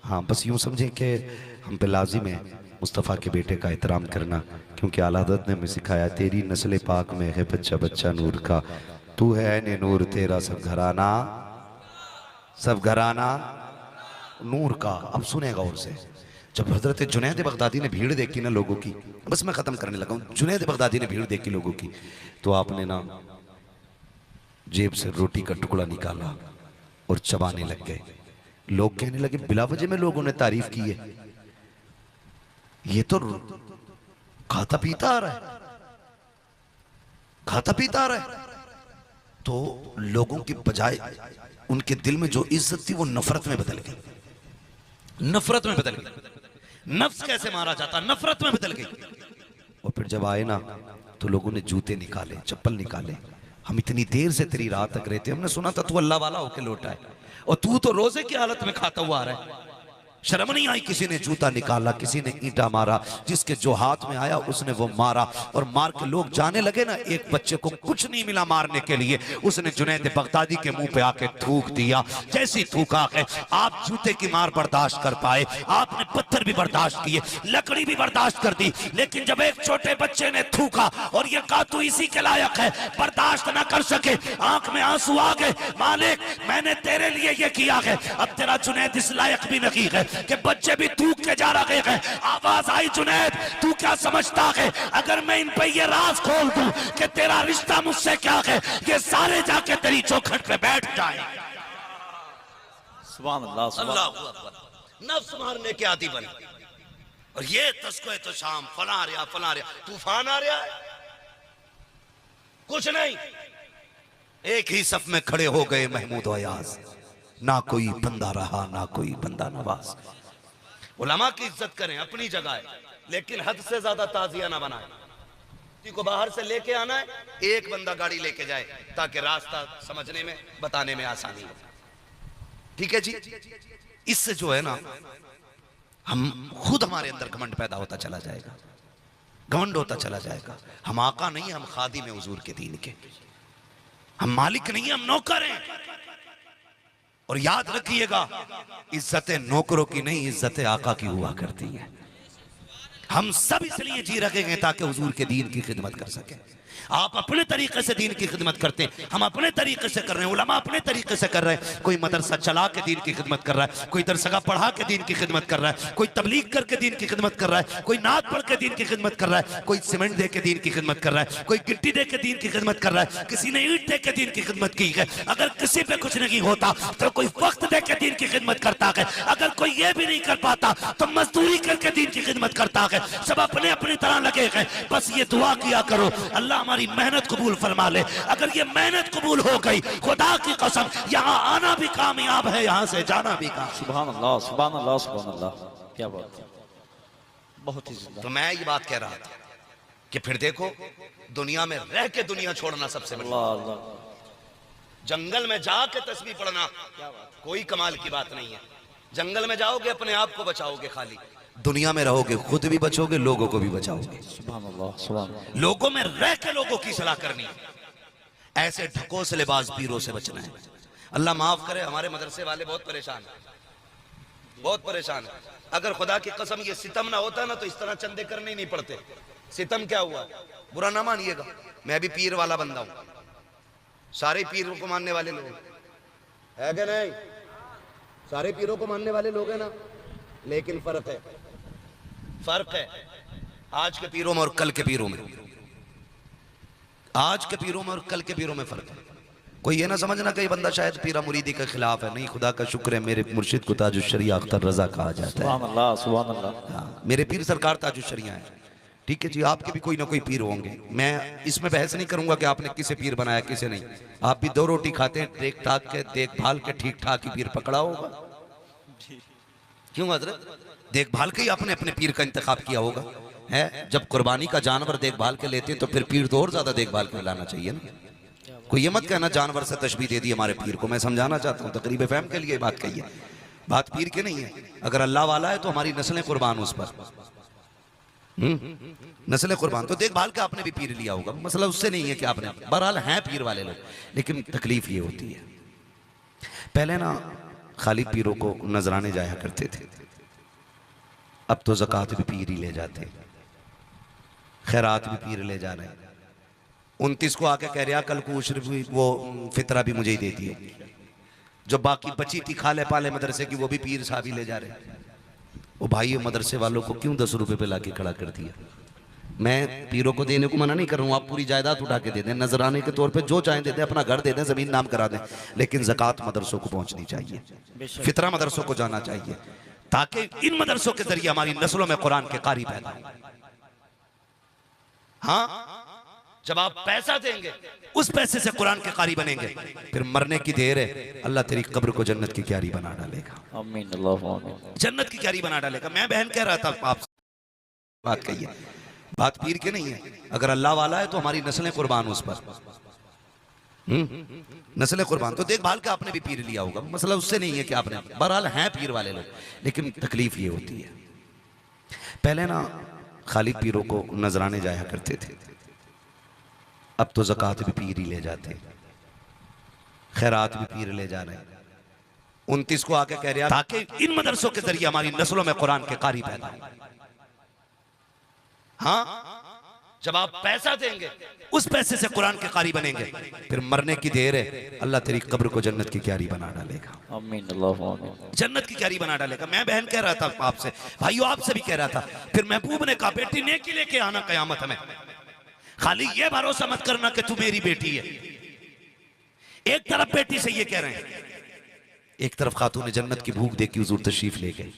हाँ, बस यूँ समझें कि हम पे लाजिम है मुस्तफ़ा के बेटे का एहतराम करना, क्योंकि आला हज़रत ने हमें सिखाया तेरी नस्ल पाक में है बच्चा बच्चा नूर का, तू है ऐने नूर तेरा सब घराना, सब घराना नूर का। अब सुनेगा और से, जब हजरत जुनैद बगदादी ने भीड़ देखी ना लोगों की, बस मैं ख़त्म करने लगा हूँ। जुनैद बगदादी ने भीड़ देखी लोगों की तो आपने ना जेब से रोटी का टुकड़ा निकाला और चबाने लग गए। लोग कहने लगे बिला वजह में लोगों ने तारीफ की है, ये तो खाता पीता आ रहा है, खाता पीता आ रहा है। तो लोगों की बजाय उनके दिल में जो इज्जत थी वो नफरत में बदल गई, नफरत में बदल गई। नफ्स कैसे मारा जाता, नफरत में बदल गई। और फिर जब आए ना तो लोगों ने जूते निकाले, चप्पल निकाले। हम इतनी देर से तेरी राह तक रहते, हमने सुना था तू अल्लाह वाला होके लौटा है और तू तो रोजे की हालत में खाता हुआ आ रहा है। शर्म नहीं आई? किसी ने जूता निकाला, किसी ने ईंटा मारा, जिसके जो हाथ में आया उसने वो मारा। और मार के लोग जाने लगे ना, एक बच्चे को कुछ नहीं मिला मारने के लिए, उसने जुनैद बगदादी के मुंह पे आके थूक दिया। जैसी थूका है, आप जूते की मार बर्दाश्त कर पाए, आपने पत्थर भी बर्दाश्त किए, लकड़ी भी बर्दाश्त कर दी, लेकिन जब एक छोटे बच्चे ने थूका और ये कहा तू इसी के लायक है, बर्दाश्त ना कर सके, आंख में आंसू आ गए, मालिक मैंने तेरे लिए ये किया है, अब तेरा जुनैद इस लायक भी नहीं है, कि बच्चे भी थूक के जा रहे हैं। आवाज आई, जुनैद तू क्या समझता है अगर मैं इन पे ये राज खोल दूं कि तेरा रिश्ता मुझसे क्या है, ये सारे जाके तेरी चौखट पे बैठ जाए। सुभान अल्लाह, सुभान अल्लाह अकबर। नफ्स मारने के आदि बने। और ये तस्को तो शाम फला आ रहा, तूफान आ रहा है, कुछ नहीं। एक ही सफ में खड़े हो गए महमूद और अयाज, ना कोई बंदा रहा ना कोई बंदा नवाज। उलमा की इज्जत करें, अपनी जगह है, लेकिन हद से ज्यादा ताजिया ना बनाए। किसी को बाहर से लेके आना है, एक बंदा गाड़ी लेके जाए ताकि रास्ता समझने में बताने में आसानी हो। ठीक है जी। इससे जो है ना, हम खुद हमारे अंदर घमंड पैदा होता चला जाएगा, घमंड होता चला जाएगा। हम आका नहीं, हम खादिम हैं हुजूर के दीन के, हम मालिक नहीं, हम नौकर हैं। और याद रखिएगा, इज्जत नौकरों की नहीं, इज्जत आका की हुआ करती है। हम सब इसलिए जी रखे हैं ताकि हुजूर के दीन की खिदमत कर सके। आप अपने तरीके से दीन की खिदमत करते हैं, हम अपने तरीके से कर रहे हैं, उलमा अपने तरीके से कर रहे हैं। कोई मदरसा चला के दीन की खिदमत कर रहा है, कोई दरसगा पढ़ा के दीन की खिदमत कर रहा है, कोई तबलीग करके दीन की खिदमत कर रहा है, कोई नात पढ़ के दीन की खिदमत कर रहा है, कोई सीमेंट दे के दीन की खिदमत कर रहा है, कोई गिट्टी दे के दीन की खिदमत कर रहा है, किसी ने ईंट दे के दीन की खिदमत की है। अगर किसी पे कुछ नहीं होता तो कोई वक्त दे के दीन की खिदमत करता है। अगर कोई ये भी नहीं कर पाता तो मजदूरी करके दीन की खिदमत करता है। सब अपने अपनी तरह लगे हैं। बस ये दुआ किया करो, अल्लाह हमारी मेहनत कबूल फरमा ले। अगर ये मेहनत कबूल हो गई, खुदा की कसम, यहाँ आना भी कामयाब है, यहाँ से जाना भी कामयाब। सुभान अल्लाह, सुभान अल्लाह, सुभान अल्लाह। क्या बात है, बहुत ही जिंदा। तो मैं ये बात कह रहा था कि फिर देखो, दुनिया में रह के दुनिया छोड़ना सबसे बड़ी। अल्लाह अल्लाह। जंगल में जाके तस्बीह पढ़ना कोई कमाल की बात नहीं है। जंगल में जाओगे, अपने आप को बचाओगे, खाली दुनिया में रहोगे खुद भी बचोगे, लोगों को भी बचाओगे। सुभान अल्लाह, सुभान अल्लाह। लोगों में रह के लोगों की सलाह करनी है, ऐसे ढकोस लेबाज पीरों से बचना है। अल्लाह माफ करे, हमारे मदरसे वाले बहुत परेशान हैं, बहुत परेशान है। अगर खुदा की कसम ये सितम ना होता ना तो इस तरह चंदे करने ही नहीं पड़ते। सितम क्या हुआ, बुरा ना मानिएगा, मैं भी पीर वाला बंदा हूं, सारे पीरों को मानने वाले लोग है क्या नहीं? सारे पीरों को मानने वाले लोग हैं ना, लेकिन फर्क है, फर्क है आज के पीरों में और कल के पीरों में। आज के पीरों में और कल के पीरों में फर्क है। कोई ये ना समझना कि ये बंदा शायद पीरा मुरीदी के खिलाफ है, नहीं, खुदा का शुक्र है मेरे मुर्शिद को ताजुश शरिया अख्तर रजा कहा जाता है। सुभान अल्लाह, सुभान अल्लाह। हाँ, मेरे पीर सरकार ताजुश शरिया है। ठीक है जी, आपके भी कोई ना कोई पीर होंगे। मैं इसमें बहस नहीं करूंगा कि आपने किसे पीर बनाया किसे नहीं। आप भी दो रोटी खाते हैं, देख ठाक के देखभाल के ठीक ठाक ही पीर पकड़ा होगा। क्यों हजरत? देखभाल के ही आपने अपने पीर का इंतखाब किया होगा है। जब कुर्बानी का जानवर देखभाल के लेते हैं तो फिर पीर तो और ज्यादा देखभाल के लाना चाहिए ना। कोई ये मत कहना जानवर से तशबीह दे दी हमारे पीर को। मैं समझाना चाहता हूँ, तकरीब फहम के लिए बात कही है, बात पीर की नहीं है। अगर अल्लाह वाला है तो हमारी नस्लें कुर्बान उस पर, नस्लें कुर्बान। तो देखभाल का आपने भी पीर लिया होगा, मसला उससे नहीं है कि आपने, बहरहाल हैं पीर वाले लोग, लेकिन तकलीफ ये होती है। पहले ना खाली पीरों को नजराने जाया करते थे, अब तो ज़कात भी पीर ही ले जाते, खैरात भी पीर ले जा रहे हैं। 29 को आके कह रहा कल को उश्र भी, वो फितरा भी मुझे ही दे दिए। जो बाकी बची थी खाले पाले मदरसे की वो भी पीर साहब ही ले जा रहे हैं। वो भाई मदरसे वालों को क्यों 10 रुपए पे लाके खड़ा कर दिया? मैं पीरों को देने को मना नहीं कर रहा हूँ, आप पूरी जायदाद उठा के दे दें, नजराने के तौर पे जो चाहें दे दें, अपना घर दे दें, जमीन नाम करा दें, लेकिन ज़कात मदरसों को पहुंचनी चाहिए, फितरा मदरसों को जाना चाहिए, ताकि इन मदरसों के जरिए हमारी नस्लों में कुरान के कारी पैदा हो। हाँ, जब आप पैसा देंगे उस पैसे से कुरान के कारी बनेंगे, फिर मरने की देर है, अल्लाह तेरी कब्र को जन्नत की क्यारी बना डालेगा। आमीन, अल्लाहुम्मा आमीन। जन्नत की क्यारी बना डालेगा। मैं बहन कह रहा था, आप बात कही है, बात पीर के नहीं है। अगर अल्लाह वाला है तो हमारी नस्लें कुर्बान उस पर, नस्लें कुर्बान। तो देखभाल का आपने भी पीर लिया होगा, मसला उससे नहीं है कि आपने, बहरहाल हैं पीर वाले लोग, लेकिन तकलीफ ये होती है। पहले ना खाली पीरों को नजराने जाया करते थे, अब तो ज़कात भी पीर ही ले जाते, खैरात भी पीर ले जा रहे हैं। 29 को आके कह रहा ताकि इन मदरसों के जरिए हमारी नस्लों में कुरान के कारी पैदा हो। हाँ, जब आप पैसा देंगे उस पैसे से कुरान के कारी बनेंगे, फिर मरने की देर है, अल्लाह तेरी कब्र को जन्नत की क्यारी बना डालेगा। आमीन अल्लाह आमीन। जन्नत की क्यारी बना डालेगा। मैं बहन कह रहा था आपसे, भाइयों आपसे भी कह रहा था, फिर महबूब ने कहा बेटी नेकी लेके आना कयामत में, खाली ये भरोसा मत करना कि तू मेरी बेटी है। एक तरफ बेटी से ये कह रहे हैं, एक तरफ खातून जन्नत की भूख देखी हुजूर तशरीफ ले गए,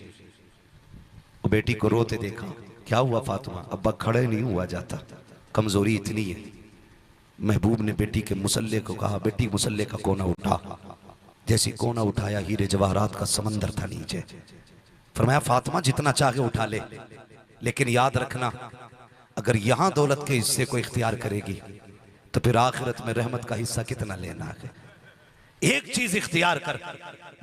वो बेटी को रोते देखा। क्या हुआ फातिमा? अब्बा खड़े नहीं हुआ जाता, कमजोरी इतनी है। महबूब ने बेटी के मुसल्ले को कहा, बेटी मुसल्ले का कोना उठा। जैसी कोना उठाया, हीरे जवाहरात का समंदर था नीचे। फरमाया फातिमा जितना चाहे उठा ले, लेकिन याद रखना अगर यहां दौलत के हिस्से को इख्तियार करेगी तो फिर आखिरत में रहमत का हिस्सा कितना लेना है। एक चीज इख्तियार कर,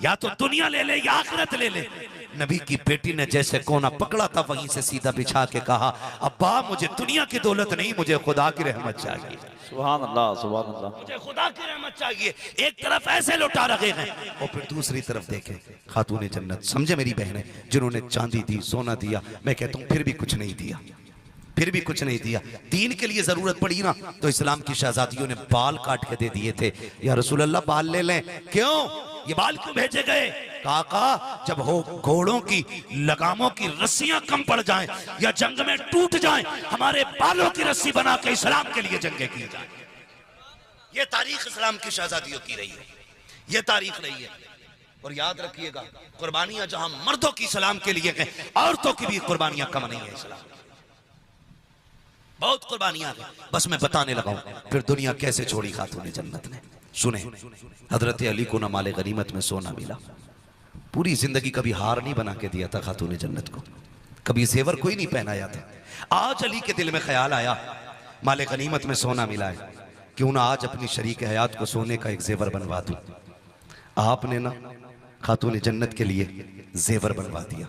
या तो दुनिया ले ले या आखिरत ले ले। नबी की बेटी ने जैसे कोना पकड़ा था वहीं से सीधा बिछा के कहा, अब्बा मुझे दुनिया की दौलत नहीं, मुझे खुदा की रहमत चाहिए। सुभान अल्लाह सुभान अल्लाह। मुझे खुदा की रहमत चाहिए। एक तरफ ऐसे लौटा रखे हैं और फिर दूसरी तरफ देखें खातून जन्नत। समझे मेरी बहनें, जिन्होंने चांदी दी, सोना दिया, मैं कहता हूं फिर भी कुछ नहीं दिया, फिर भी कुछ नहीं दिया। दीन के लिए जरूरत पड़ी ना तो इस्लाम की शहजादियों ने बाल काट के दे दिए थे। या रसूल अल्लाह बाल ले लें। क्यों ये बाल क्यों भेजे गए? काका जब हो घोड़ों की लगामों की रस्सियां कम पड़ जाएं या जंग में टूट जाएं, हमारे बालों की रस्सी बना के इस्लाम के लिए जंगें की जाए। ये तारीख इस्लाम की शहजादियों की रही है, ये तारीख रही है। और याद रखिएगा कुर्बानियां जहां मर्दों की इस्लाम के लिए हैं, औरतों की भी कुर्बानियां कम नहीं है। इस्लाम बहुत कुर्बानियां हैं। बस मैं बताने लगा हूं फिर दुनिया कैसे छोड़ी खातून जन्नत ने। सुने, हजरत अली को ना माले गनीमत में सोना मिला, पूरी जिंदगी कभी हार नहीं बना के दिया था खातून जन्नत को, कभी जेवर कोई नहीं पहनाया था। आज अली के दिल में ख्याल आया माले गनीमत में सोना मिला है, क्यों ना आज अपनी शरीक हयात को सोने का एक जेवर बनवा दूं। आपने ना खातून जन्नत के लिए जेवर बनवा दिया,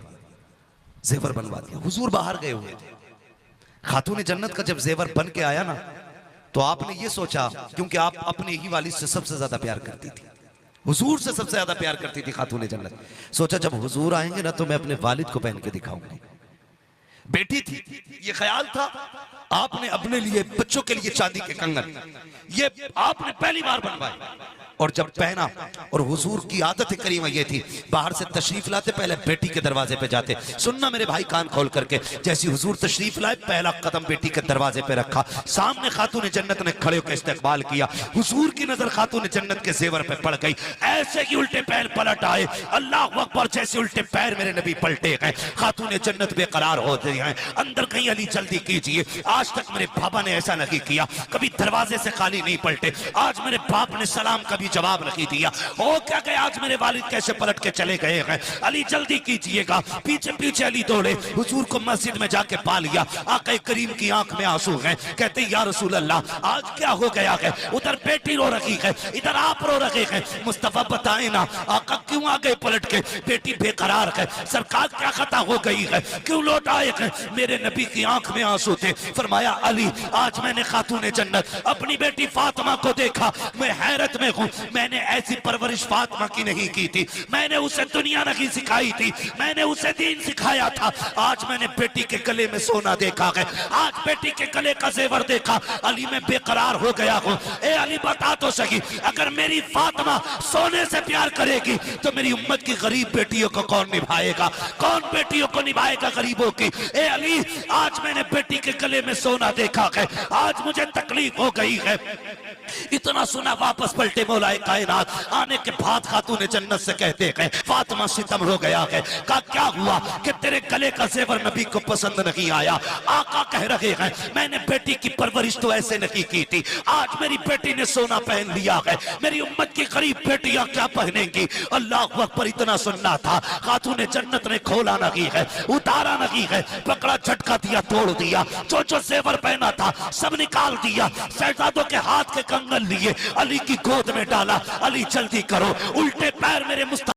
जेवर बनवा दिया। हुजूर बाहर गए हुए थे, खातून जन्नत का जब जेवर बन के आया ना तो आपने ये सोचा, क्योंकि आप अपने ही वालिद से सबसे ज्यादा प्यार करती थी, हुजूर से सबसे ज्यादा प्यार करती थी खातून जन्नत। सोचा जब हुजूर आएंगे ना तो मैं अपने वालिद को पहन के दिखाऊंगी। बेटी थी, ये ख्याल था। आपने अपने लिए, बच्चों के लिए चांदी के कंगन ये आपने पहली बार बनवाए और जब पहना, और हुजूर की आदत करीमा ये थी बाहर से तशरीफ लाते पहले बेटी के दरवाजे पे जाते। सुनना मेरे भाई कान खोल करके, जैसी हुजूर तशरीफ लाए पहला कदम बेटी के दरवाजे पे रखा, सामने खातून जन्नत ने खड़े होकर इस्तकबाल किया। हुजूर की नजर खातून जन्नत के जेवर पे पड़ गई, ऐसे ही उल्टे पैर पलट आए। अल्लाह अकबर, जैसे उल्टे पैर मेरे नबी पलटे गए, खातून जन्नत बेकरार हो गई हैं। अंदर कहीं अली जल्दी कीजिए, आज तक मेरे बाबा ने ऐसा नहीं किया, कभी दरवाजे से खाली नहीं पलटे। आज मेरे बाप ने सलाम कभी जवाब नहीं दिया। हो क्या गया आज मेरे वालिद कैसे पलट के चले गए हैं? अली जल्दी कीजिएगा। पीछे पीछे अली दौड़े, हुजूर को मस्जिद में जाके पा लिया। आका करीम की आंख में आंसू हैं, कहते या रसूल अल्लाह आज क्या हो गया है? उधर बेटी रो रही है, इधर आप रो रहे हैं, मुस्तफा बताए ना आका क्यों आ गए पलट के? बेटी बेकरार है, सरकार क्या खता हो गई है, क्यों लौट आए हैं? मेरे नबी की आंख में आंसू थे। फरमाया अली आज मैंने खातून जन्नत अपनी बेटी फातिमा को देखा, मैं हैरत में हूं। मैंने ऐसी परवरिश फातिमा की नहीं की थी, मैंने उसे दुनिया नहीं सिखाई थी, मैंने उसे दीन सिखाया था। आज मैंने बेटी के गले में सोना देखा है, आज बेटी के गले का जेवर देखा, अली मैं बेकरार हो गया हूं। ए अली बता तो सही, अगर मेरी फातिमा सोने से प्यार करेगी तो मेरी उम्मत की गरीब बेटियों को कौन निभाएगा? कौन बेटियों को निभाएगा गरीबों की? ए अली आज मैंने बेटी के गले में सोना देखा है, आज मुझे तकलीफ हो गई है। इतना सुना वापस पलटे मौलाए कायनात आने के बाद खातून जन्नत से कहते हैं फातिमा सितम हो गया है। का क्या हुआ कि तेरे गले का जेवर नबी को पसंद नहीं आया? आका कह रहे हैं मैंने बेटी की परवरिश तो ऐसे नहीं की थी, आज मेरी बेटी ने सोना पहन लिया है, मेरी उम्मत की गरीब बेटियां क्या पहनेंगी? अल्लाह अकबर, इतना सुनना था। खातून जन्नत ने खोला नहीं है, उतारा नहीं है, पकड़ा झटका दिया, तोड़ दिया, जो जो जेवर पहना था सब निकाल दिया, शहजादों के हाथ के कंगन लिए अली की गोद में डाला। अली जल्दी करो, उल्टे पैर मेरे मुस्तफा